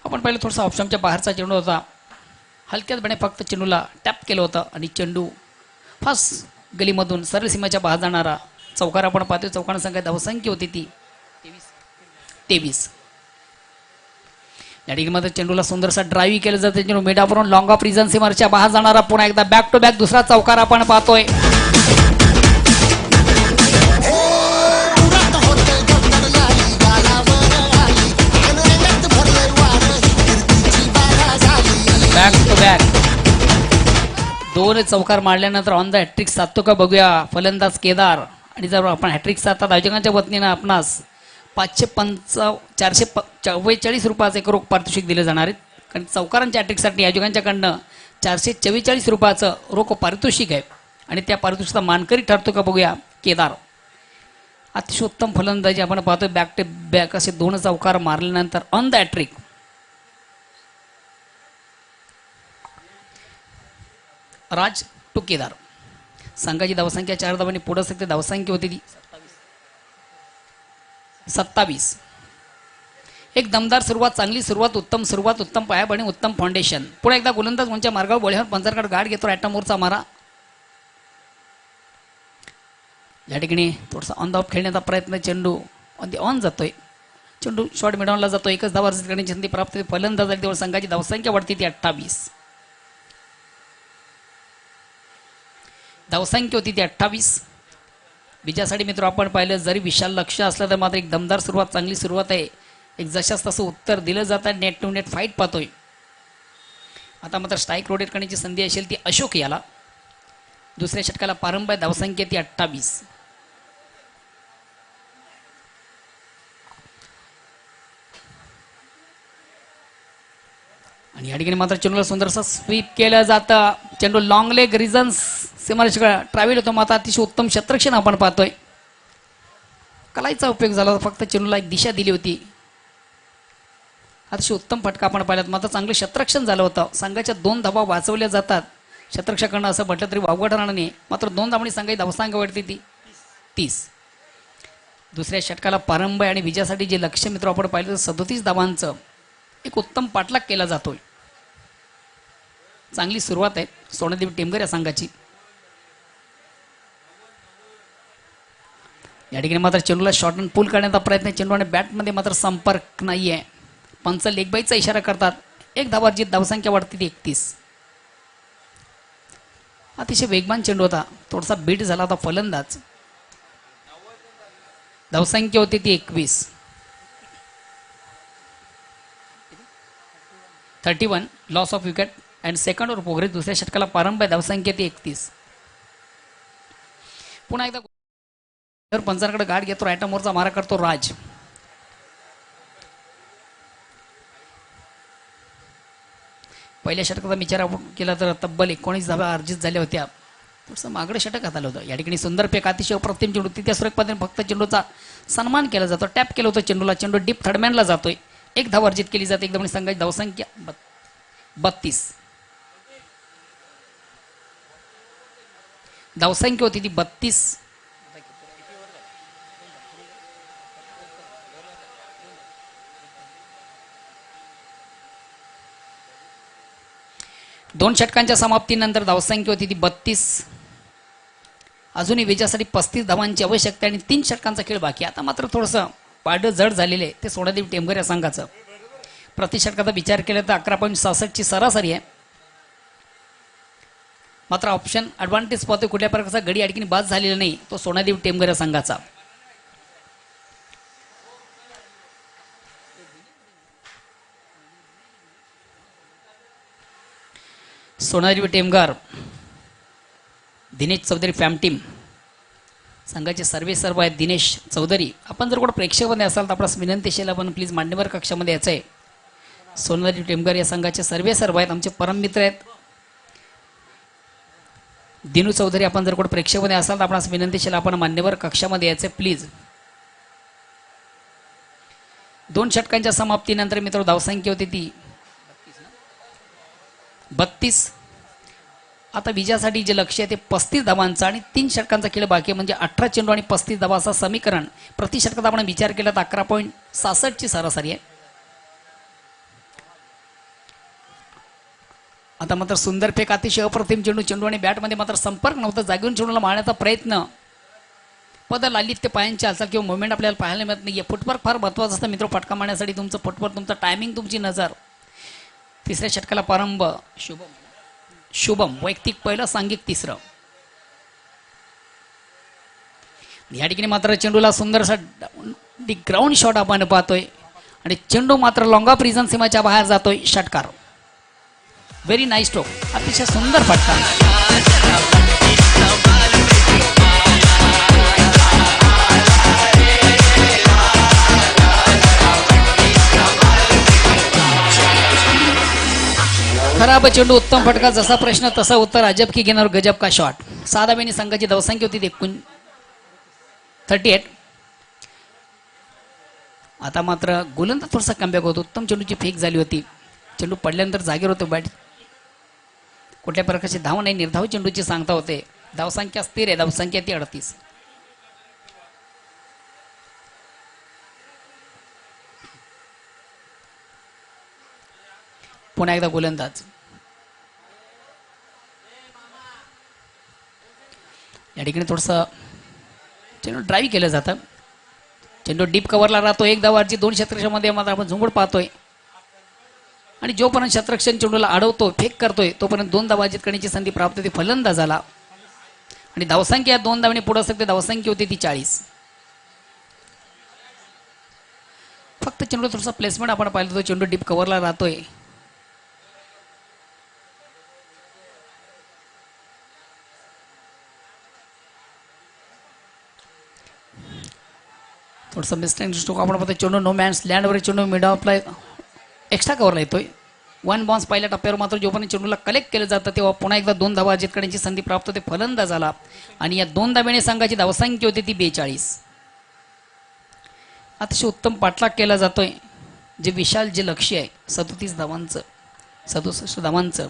आपण पहिले थोडासा ऑप्शनच्या बाहेरचा चेंडू होता. हलक्यातपणे फक्त चेंडूला टॅप केलं होतं आणि चेंडू फास्ट गलीमधून सरळ सीमाच्या बाहेर जाणारा चौकार आपण पाहतोय. चौकानं संख्या धावसंख्या होती ती 23. या ठिकाणी चेंडूला सुंदरसा ड्राईव्ह केलं जातं. चेंडू मेडावरून लॉंग ऑफ रिजन सीमाच्या बाहेर जाणारा पुन्हा एकदा बॅक टू बॅक दुसरा चौकार आपण पाहतोय. बॅक टू बॅक 2 चौकार मारल्यानंतर ऑन द हॅट्रिक साधतो का बघूया फलंदाज केदार. आणि जर आपण हॅट्रिक साधतात आयोजकांच्या वतीनं आपणास 444 रुपयाचे एक रोख पारितोषिक दिले जाणार आहेत. कारण चौकारांच्या हॅट्रिकसाठी आयोजकांच्याकडनं 444 रुपयाचं रोख पारितोषिक आहे. आणि त्या पारितोषिकाचा मानकरी ठरतो का बघूया केदार. अतिशय उत्तम फलंदाजी आपण पाहतोय. बॅक टू बॅक असे 2 चौकार मारल्यानंतर ऑन द हॅट्रिक राज टुकेदार. संघाची धावसंख्या 4 धावांनी पुढे असते. धावसंख्या होती ती 27. एक दमदार सुरुवात, चांगली सुरुवात, उत्तम पायाभरणी, उत्तम फाउंडेशन. पुढे एकदा गोलंदाज उंच्या मार्गावर बोळ्यावर पंचांकडे गाठ घेतो. राईट मोरचा मारा. या ठिकाणी थोडासा ऑन द ऑफ खेळण्याचा प्रयत्न. चेंडू ऑन जातोय. चेंडू शॉर्ट मिडॉनला जातो. एकच धावा अर्जित करण्याची संधी प्राप्त होते. फलंदाज झाली तेव्हा संघाची धावसंख्या वाढते ती 28. धावसंख्या होती ती 28. विजयासाठी मित्र आपण पाहिलं जरी विशाल लक्ष असलं तर मात्र एक दमदार सुरुवात, चांगली सुरुवात आहे. एक जशास तसं उत्तर दिलं जातं. नेट टू नेट फाईट पाहतोय. आता मात्र स्ट्राईक रोटेट करण्याची संधी असेल ती अशोक याला. दुसऱ्या षटकाला प्रारंभ आहे. धावसंख्या ती 28. आणि या ठिकाणी मात्र चेंडूला सुंदरसा स्वीप केलं जातं. चेंडू लॉंग लेग रिझन्स सीमारेषेकडे ट्रॅव्हल होतो. मात्र अतिशय उत्तम क्षेत्ररक्षण आपण पाहतोय. कलाईचा उपयोग झाला होता. फक्त चेंडूला एक दिशा दिली होती. अतिशय उत्तम फटका आपण पाहिलात. मात्र चांगलं क्षेत्ररक्षण झालं होतं. संघाच्या 2 धावा वाचवल्या जातात. क्षेत्ररक्षकांना असं म्हटलं तरी वावगं ठरणार नाही. मात्र 2 धावांनी संघाची धावसंख्या वाढते ती 30. दुसऱ्या षटकाला प्रारंभ आहे आणि विजयासाठी जे लक्ष्य मित्र आपण पाहिलं तर 37 धावांचं एक उत्तम पाठलाग केला जातोय. चांगली सुरुवात आहे सोनादेवी टेमघर या संघाची. या ठिकाणी मात्र चेंडूला शॉर्ट अँड पुल करण्याचा प्रयत्न. चेंडू आणि बॅटमध्ये मात्र संपर्क नाहीये. पंच लेग बाईचा इशारा करतात. एक धावा अर्जित, धावसंख्या वाढते ती 31. अतिशय वेगवान चेंडू होता. थोडासा बीट झाला होता फलंदाज. धावसंख्या होती ती 21. 31 loss of wicket and second over progress. दुसऱ्या षटकाला प्रारंभ आहे. धावसंख्या ती 31. पुन्हा एकदा पंचांकडे गाठ घेतो. राईट मोरचा मारा करतो राज. पहिल्या षटकाचा विचार आपण केला तर तब्बल 19 धावा अर्जित झाल्या होत्या. थोडंसं मागडं षटक आलं होतं. या ठिकाणी सुंदर फेक, अतिशय अप्रतिम चेंडू. तिथे सुरेख पद्धतीने फक्त चेंडूचा सन्मान केला जातो. टॅप केलं होतं चेंडूला. चेंडू डीप थर्डमॅनला जातोय. एक धाव अर्जित केली जाते. एकदम संघाची धावसंख्या 32. धावसंख्या होती ती 32. दोन षटकांच्या समाप्तीनंतर धावसंख्या होती ती 32. अजूनही विजयासाठी 35 धावांची आवश्यकता आणि 3 षटकांचा खेळ बाकी. आता मात्र थोडंसं पारडं जड झालेलं आहे ते सोनादेवी टेमघर या संघाचं. प्रति षटकाचा विचार केला तर 11.66 ची सरासरी आहे. मात्र ऑप्शन ॲडव्हान्टेज पाहतोय. कुठल्या प्रकारचा गडी अडकीने बाद झालेला नाही तो सोनादेवी टेमघर या संघाचा. सोनादेवी टेमघर दिनेश चौधरी फॅम टीम संघाचे सर्व आहेत. दिनेश चौधरी, आपण जर कोण प्रेक्षकमध्ये असाल तर आपल्यास विनंती असेल आपण प्लीज मान्यवर कक्षामध्ये यायचं आहे. सोनादेवी टेमघर या संघाचे सर्व आहेत. आमचे परम मित्र आहेत दिनू चौधरी. आपण जर कोण प्रेक्षकमध्ये असाल तर आपणास विनंती असेल आपण मान्यवर कक्षामध्ये यायचं प्लीज. 2 षटकांच्या समाप्तीनंतर मित्र धावसंख्या होती ती 32. आता विजयासाठी जे लक्ष्य आहे ते 35 धावांचा आणि 3 षटकांचा खेळ बाकी आहे. म्हणजे 18 चेंडू आणि 35 धावा असं समीकरण. प्रति षटकात आपण विचार केला तर 11.66 ची सरासरी आहे. आता मात्र सुंदर फेक, अतिशय अप्रतिम चेंडू आणि बॅटमध्ये मात्र संपर्क नव्हता. जागेऊन चेंडूला मारण्याचा प्रयत्न. पदर लालित ते पायांची हालचाल किंवा मुवमेंट आपल्याला पाहायला मिळत नाही. फुटवर्क फार महत्वाचं असतं मित्र. फटका मारण्यासाठी तुमचं फुटवर्क, तुमचं टायमिंग, तुमची नजर. तिसऱ्या षटकाला प्रारंभ. शुभम वैयक्तिक पहिलं, सांघिक तिसरं. या ठिकाणी मात्र चेंडूला सुंदरसा ग्राउंड शॉट आपण पाहतोय आणि चेंडू मात्र लॉंग ऑफ रिजन सीमाच्या बाहेर जातोय. षटकार. Very nice stroke. अतिशय सुंदर फटका. खराब चेंडू, उत्तम फटका. जसा प्रश्न तसा उत्तर. अजब की घेणार गजब का शॉट. 6 धाब्यांनी संघाची धावसंख्या होती 38. आता मात्र गोलंदाज थोडासा कमबॅक होतो. उत्तम चेंडूची फेक झाली होती. चेंडू पडल्यानंतर जागेवर होतो. बॅट कुठल्या प्रकारची धाव नाही, निर्धाव चेंडूची सांगता होते. धावसंख्या स्थिर आहे, धावसंख्या ती 38. पुन्हा एकदा गोलंदाज. या ठिकाणी थोडंसं चेंडू ड्राईव्ह केलं जातं. चेंडू डीप कव्हरला राहतो. एक धावाची 2 क्षेत्ररक्षणामध्ये मात्र आपण झुंबड पाहतोय. आणि जोपर्यंत क्षेत्ररक्षण चेंडूला अडवतो, फेक करतोय, तोपर्यंत 2 धावा जितकण्याची संधी प्राप्त होते फलंदाजाला. आणि धावसंख्या 2 धावांनी पुढे असते, धावसंख्या होती ती 40. फक्त चेंडू थोडासा प्लेसमेंट आपण पाहिलं तो चेंडू डीप कव्हरला राहतोय. थोडंसं मिस्टेक स्ट्रोक आपण पाहतो. चेंडू नो मॅन्स लँडवर चेंडू मिड ऑफला एक्स्ट्रा कव्हरला येतोय. 1 बाउन्स पहिल्या टप्प्यावर मात्र जोपर्यंत चेंडूला कलेक्ट केलं जातं तेव्हा पुन्हा एकदा 2 धावा अजित करण्याची संधी प्राप्त होते फलंदाजाला. आणि या 2 धाब्याने संघाची धावसंख्या होती ती 42. अतिशय उत्तम पाठलाग केला जातोय. जे विशाल जे लक्ष्य आहे 37 धावांचं, 67 धावांचं,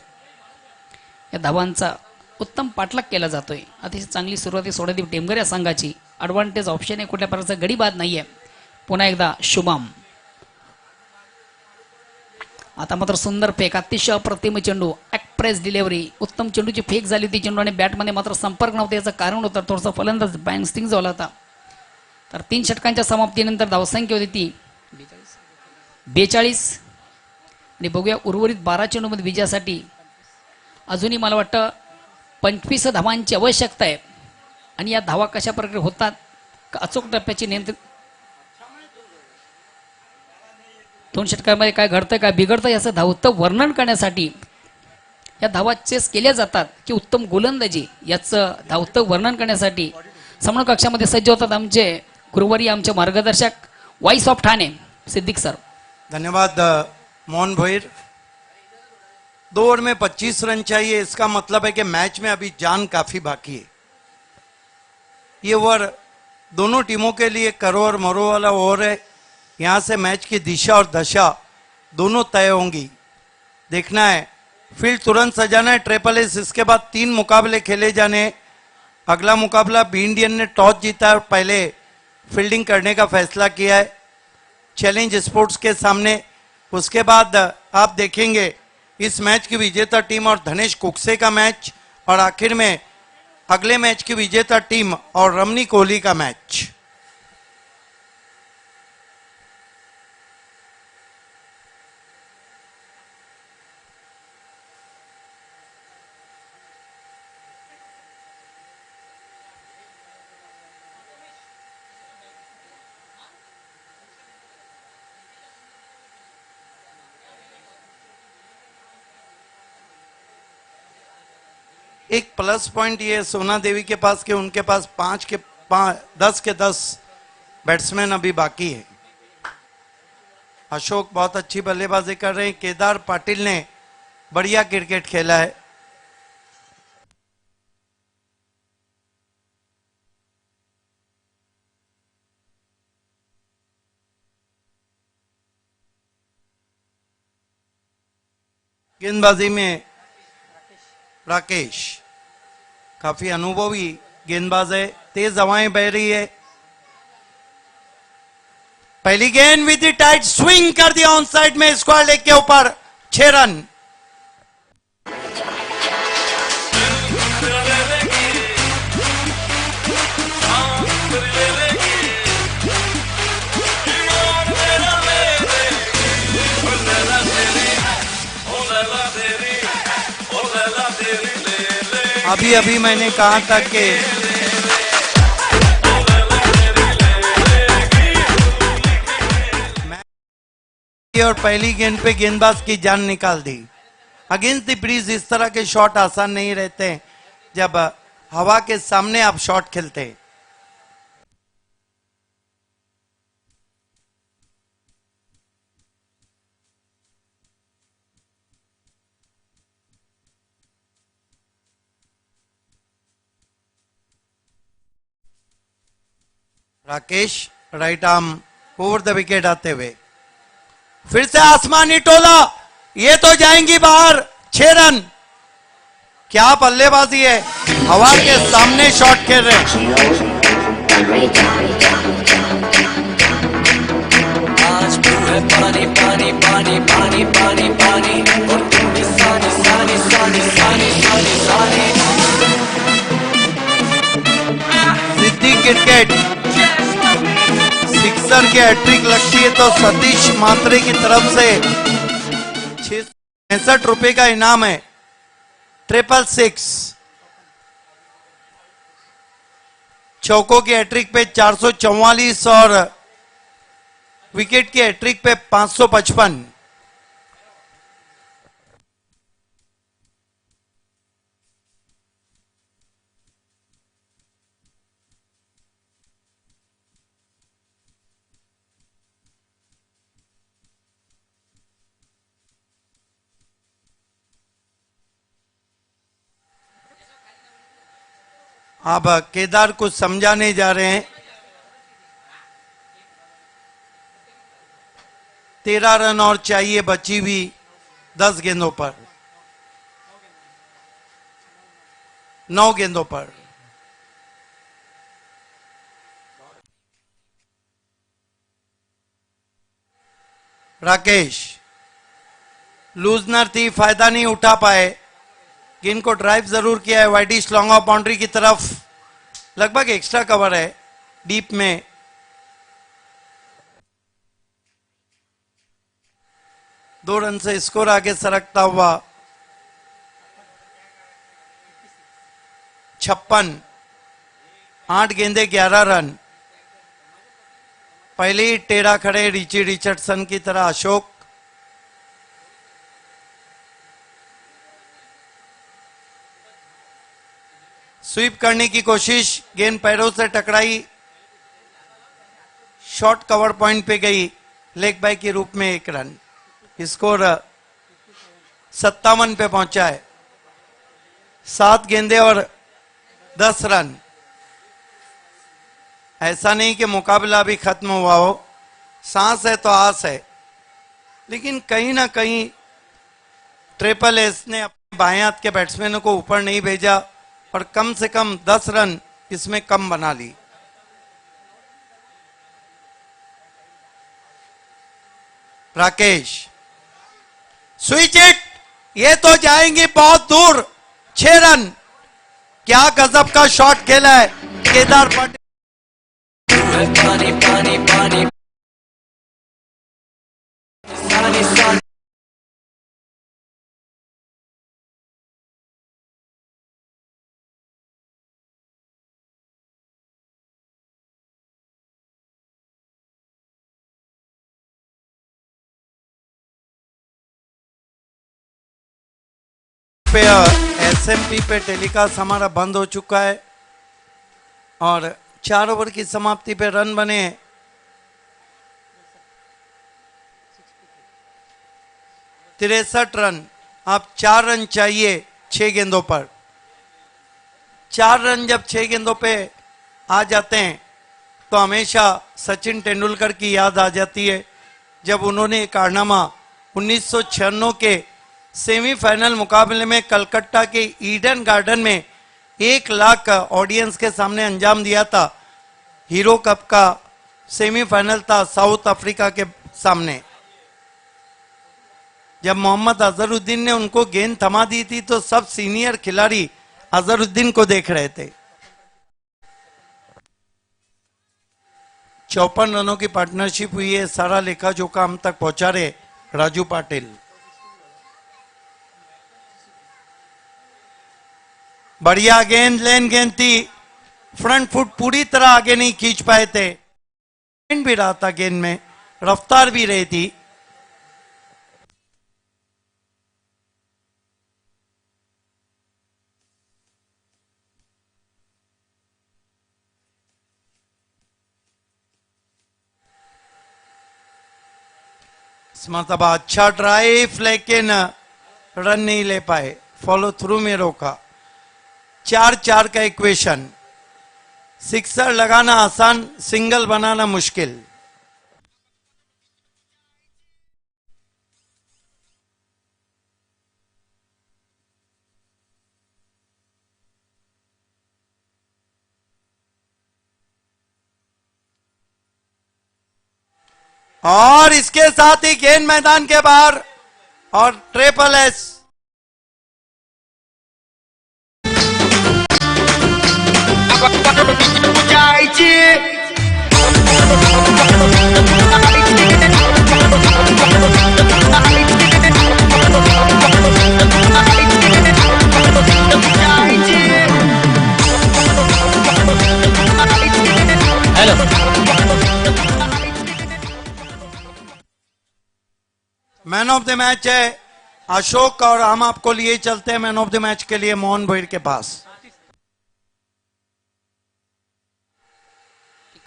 या धावांचा उत्तम पाठलाग केला जातोय. अतिशय चांगली सुरुवाती सोडत टेमघर या संघाची. ॲडव्हान्टेज ऑप्शन आहे, कुठल्या प्रकारचा गडी बाद नाहीये. पुन्हा एकदा शुभम. आता मात्र सुंदर फेक, अतिशय अप्रतिम चेंडू, एक्सप्रेस डिलिव्हरी, उत्तम चेंडूची फेक झाली होती चेंडू आणि बॅटमध्ये मात्र संपर्क नव्हता. याचं कारण होतं थोडासा फलंदाज बँस्टिंग झाला होता. तर 3 षटकांच्या समाप्तीनंतर धावसंख्या होती ती 42. आणि बघूया उर्वरित 12 चेंडूमध्ये विजयासाठी अजूनही मला वाटतं 25 धावांची आवश्यकता आहे. आणि या धावा कशा प्रकारे होतात, अचूक टप्प्याची नियंत्रण 2 षटकांमध्ये काय घडतंय काय बिघडतं याचं धावतं वर्णन करण्यासाठी या धावा चेस केल्या जातात की उत्तम गोलंदाजी याचं धावतं वर्णन करण्यासाठी समोर कक्षामध्ये सज्ज होतात आमचे गुरुवारी, आमचे मार्गदर्शक voice of Thane Siddique sir. धन्यवाद मोहन भोईर. 2 ओवर में 25 रन चाहिए. इसका मतलब है कि मैच में अभी जान काफी बाकी है. ये ओवर दोनों टीमों के लिए करो और मरो वाला ओवर है. यहाँ से मैच की दिशा और दशा दोनों तय होंगी. देखना है, फील्ड तुरंत सजाना है. ट्रिपल एस, इसके बाद 3 मुकाबले खेले जाने. अगला मुकाबला बी इंडियन ने टॉस जीता और पहले फील्डिंग करने का फैसला किया है चैलेंज स्पोर्ट्स के सामने. उसके बाद आप देखेंगे इस मैच की विजेता टीम और धनेश कुकसे का मैच, और आखिर में अगले मैच की विजेता टीम और रमनी कोहली का मैच. एक प्लस पॉइंट ये सोना देवी के पास कि उनके पास 10 के 10 बैट्समैन अभी बाकी है. अशोक बहुत अच्छी बल्लेबाजी कर रहे हैं. केदार पाटिल ने बढ़िया क्रिकेट खेला है. गेंदबाजी में राकेश काफी अनुभवी गेंदबाज है. तेज हवाएं बह रही है. पहली गेंद विद द टाइट स्विंग कर दिया ऑन साइड में, स्क्वायर लेग के ऊपर 6 रन. अभी अभी मैंने कहा था कि और पहली गेंद पे गेंदबाज की जान निकाल दी. अगेंस्ट द ब्रीज इस तरह के शॉट आसान नहीं रहते हैं जब हवा के सामने आप शॉट खेलते हैं. Rakesh right arm over the wicket आते हुए फिर से आसमानी टोला, ये तो जाएंगी बाहर. 6 रन. क्या बल्लेबाजी है, हवा के सामने शॉट खेल रहे हैं। आज तू है पानी पानी पानी पानी पानी पानी और तुम भी सानी सानी सानी सानी सानी सानी। सिद्धि क्रिकेट सिक्सर की हैट्रिक लगती है तो सतीश मात्रे की तरफ से 665 रुपए का इनाम है। 666 चौकों की हैट्रिक पे 444 और विकेट की हैट्रिक पे 555। अब केदार कुछ समझाने जा रहे हैं। 13 रन और चाहिए बची हुई 10 गेंदों पर, 9 गेंदों पर। राकेश लूजनर थी, फायदा नहीं उठा पाए। गेंद को ड्राइव जरूर किया है वाइडिश लॉन्ग ऑफ बाउंड्री की तरफ, लगभग एक्स्ट्रा कवर है डीप में। दो रन से स्कोर आगे सरकता हुआ 56। 8 गेंदे 11 रन। पहले ही टेढ़ा खड़े रिची रिचर्डसन की तरह अशोक। स्वीप करने की कोशिश, गेंद पैरों से टकराई, शॉर्ट कवर पॉइंट पे गई, लेग बाय के रूप में 1 रन। स्कोर 57 पे पहुंचा है। 7 गेंदे और 10 रन। ऐसा नहीं कि मुकाबला भी खत्म हुआ हो, सांस है तो आस है, लेकिन कहीं ना कहीं ट्रिपल एस ने अपने बाएं हाथ के बैट्समैनों को ऊपर नहीं भेजा और कम से कम 10 रन इसमें कम बना ली। राकेश स्विच इट, ये तो जाएंगे बहुत दूर। 6 रन। क्या गजब का शॉट खेला है केदार पाटिल। पानी पानी पानी सानी सानी। पे एसएमपी पे टेलीकास्ट हमारा बंद हो चुका है और 4 ओवर की समाप्ति पे रन बने 63 रन। आप 4 रन चाहिए 6 गेंदों पर। 4 रन जब 6 गेंदों पे आ जाते हैं तो हमेशा सचिन तेंदुलकर की याद आ जाती है, जब उन्होंने कारनामा 1996 के सेमीफाइनल मुकाबले में कलकत्ता के ईडन गार्डन में 1 लाख ऑडियंस के सामने अंजाम दिया था। हीरो कप का सेमीफाइनल था साउथ अफ्रीका के सामने। जब मोहम्मद अजहरुद्दीन ने उनको गेंद थमा दी थी तो सब सीनियर खिलाड़ी अजहरुद्दीन को देख रहे थे। 54 रनों की पार्टनरशिप हुई है, सारा लेखा जोखा हम तक पहुंचा रहे राजू पाटिल। बढ़िया गेंद, लेन गेंद थी, फ्रंट फुट पूरी तरह आगे नहीं खींच पाए थे। भी रहा था गेंद में, रफ्तार भी रही थी। इस मरतबा अच्छा ड्राइव, लेकिन रन नहीं ले पाए, फॉलो थ्रू में रोका। 4-4 का इक्वेशन। सिक्सर लगाना आसान, सिंगल बनाना मुश्किल। और इसके साथ ही गेंद मैदान के बाहर और triple S. Hello man of the match है अशोक और हम आपको लिए चलते हैं मैन ऑफ द मैच के लिए मोहन भोईर के पास।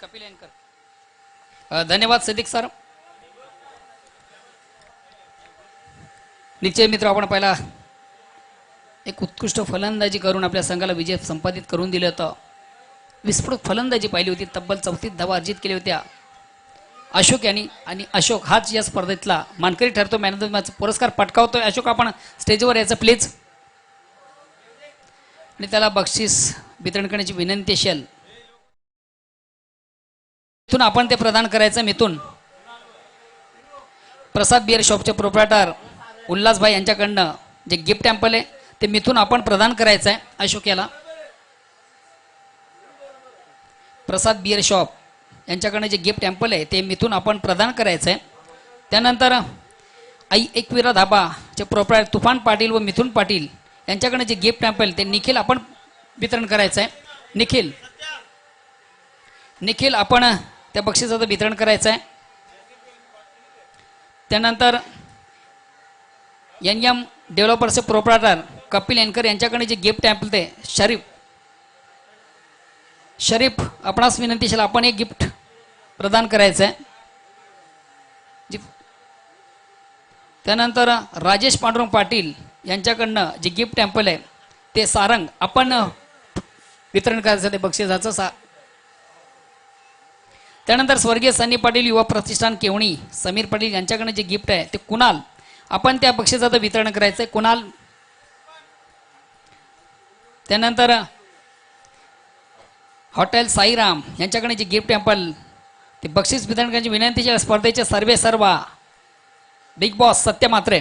कपिल एंकर धन्यवाद सिद्दीक सर। निश्चय मित्र आपण पहिला एक उत्कृष्ट फलंदाजी करून आपल्या संघाला विजय संपादित करून दिले होतं। विस्फोटक फलंदाजी पाहिली होती, तब्बल 34 धावा अर्जित केल्या होत्या अशोक यांनी आणि अशोक हाच या स्पर्धेतला मानकरी ठरतो, मॅन ऑफ द मॅच पुरस्कार पटकावतोय। अशोक आपण स्टेजवर यायचं प्लीज आणि त्याला बक्षीस वितरण करण्याची विनंती असेल। इथून आपण ते प्रदान करायचं। मिथून प्रसाद बियर शॉपचे प्रोप्रायटर उल्हासभाई यांच्याकडनं जे गिफ्ट टेम्पल आहे ते मिथून आपण प्रदान करायचं आहे अशोक याला। प्रसाद बियर शॉप यांच्याकडनं जे गिफ्ट टेम्पल आहे ते मिथून आपण प्रदान करायचं आहे। त्यानंतर आई एकविरा धाबाचे प्रोप्रायटर तुफान पाटील व मिथून पाटील यांच्याकडनं जे गिफ्ट टेम्पल ते निखिल आपण वितरण करायचं आहे। निखिल आपण त्या बक्षिसाचं वितरण करायचं आहे। त्यानंतर एनएम डेव्हलपर्सचे प्रोप्रायटर कपिल एनकर यांच्याकडे जे गिफ्ट टेम्पल ते शरीफ आपणास विनंती असेल आपण एक गिफ्ट प्रदान करायचं आहे। त्यानंतर राजेश पांडुरंग पाटील यांच्याकडनं जे गिफ्ट टेम्पल आहे ते सारंग आपण वितरण करायचं ते बक्षिसाचं त्यानंतर स्वर्गीय सनी पाटील युवा प्रतिष्ठान केवणी समीर पाटील यांच्याकडे जे गिफ्ट आहे ते कुणाल आपण त्या बक्षिसाचं वितरण करायचंय कुणाल। त्यानंतर हॉटेल साईराम यांच्याकडे जे गिफ्ट टेम्पल ते बक्षीस वितरण करण्याची विनंतीच्या स्पर्धेचे सर्वे सर्वा बिग बॉस सत्य मात्रे।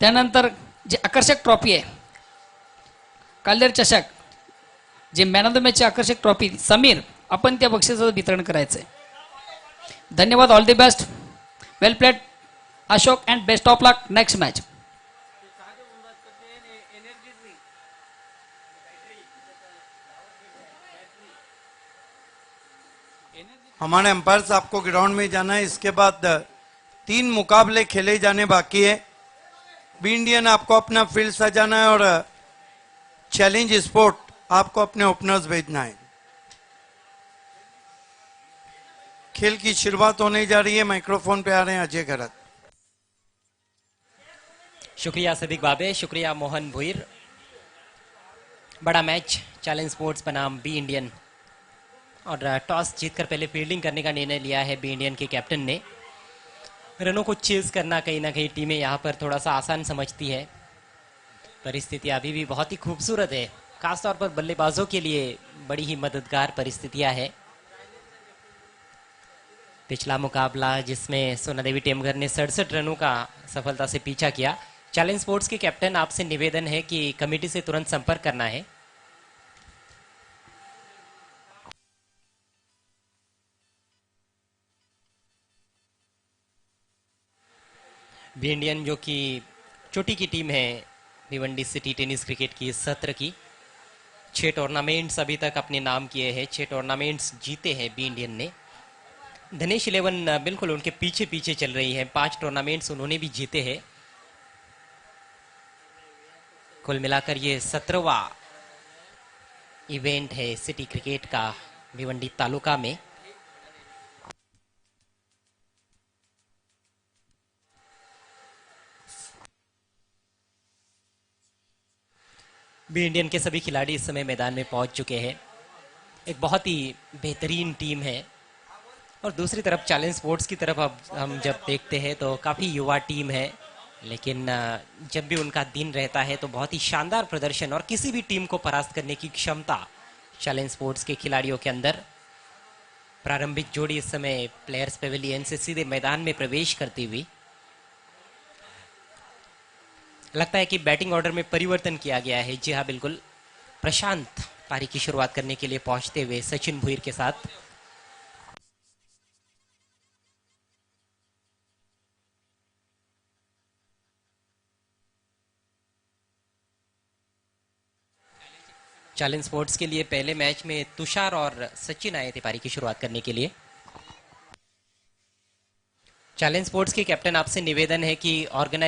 त्यानंतर जे आकर्षक ट्रॉफी आहे काल्लेर चषक जे मॅन ऑफ द मॅचची आकर्षक ट्रॉफी समीर आपण त्या बक्षिसाचं वितरण करायचंय। धन्यवाद, all the best, well played Ashok and best of luck next match. हमारे अंपायर आपको ग्राउंड में जाना है। इसके बाद 3 मुकाबले खेले जाने बाकी है। बी इंडियन आपको अपना फील्ड सजाना है और चैलेंज स्पोर्ट आपको अपने ओपनर्स भेजना है। खेल की शुरुआत होने जा रही है। माइक्रोफोन पे आ रहे हैं अजय गरत। शुक्रिया सिद्दीक बाबे, शुक्रिया मोहन भोईर। बड़ा मैच चैलेंज स्पोर्ट्स बनाम बी इंडियन और टॉस जीतकर पहले फील्डिंग करने का निर्णय लिया है बी इंडियन के कैप्टन ने। रनों को चेज करना कहीं ना कहीं टीमें यहाँ पर थोड़ा सा आसान समझती है। परिस्थिति अभी भी बहुत ही खूबसूरत है, खासतौर पर बल्लेबाजों के लिए बड़ी ही मददगार परिस्थितियाँ हैं। पिछला मुकाबला जिसमें सोना देवी टेमघर ने 67 रनों का सफलता से पीछा किया। चैलेंज स्पोर्ट्स के कैप्टन आपसे निवेदन है कि कमेटी से तुरंत संपर्क करना है। बी इंडियन जो कि चोटी की टीम है भिवंडी सिटी टेनिस क्रिकेट की इस सत्र की 6 टूर्नामेंट्स अभी तक अपने नाम किए हैं, 6 टूर्नामेंट्स जीते हैं बी इंडियन ने। धनेश 11 बिल्कुल उनके पीछे पीछे चल रही है, 5 टूर्नामेंट्स उन्होंने भी जीते हैं। कुल मिलाकर ये 17वां इवेंट है सिटी क्रिकेट का भिवंडी तालुका में। बी इंडियन के सभी खिलाड़ी इस समय मैदान में पहुंच चुके हैं। एक बहुत ही बेहतरीन टीम है और दूसरी तरफ चैलेंज स्पोर्ट्स की तरफ अब हम जब देखते हैं तो काफ़ी युवा टीम है, लेकिन जब भी उनका दिन रहता है तो बहुत ही शानदार प्रदर्शन और किसी भी टीम को परास्त करने की क्षमता चैलेंज स्पोर्ट्स के खिलाड़ियों के अंदर प्रारंभिक जोड़ी इस समय प्लेयर्स पेविलियन से सीधे मैदान में प्रवेश करती हुई। लगता है कि बैटिंग ऑर्डर में परिवर्तन किया गया है। जी हाँ, बिल्कुल। प्रशांत पारी की शुरुआत करने के लिए पहुंचते हुए सचिन भुईर के साथ। चैलेंज स्पोर्ट्स के लिए पहले मैच में तुषार और सचिन आए थे पारी की शुरुआत करने के लिए। चैलेंज स्पोर्ट्स के कैप्टन, आपसे निवेदन है कि ऑर्गेनाइज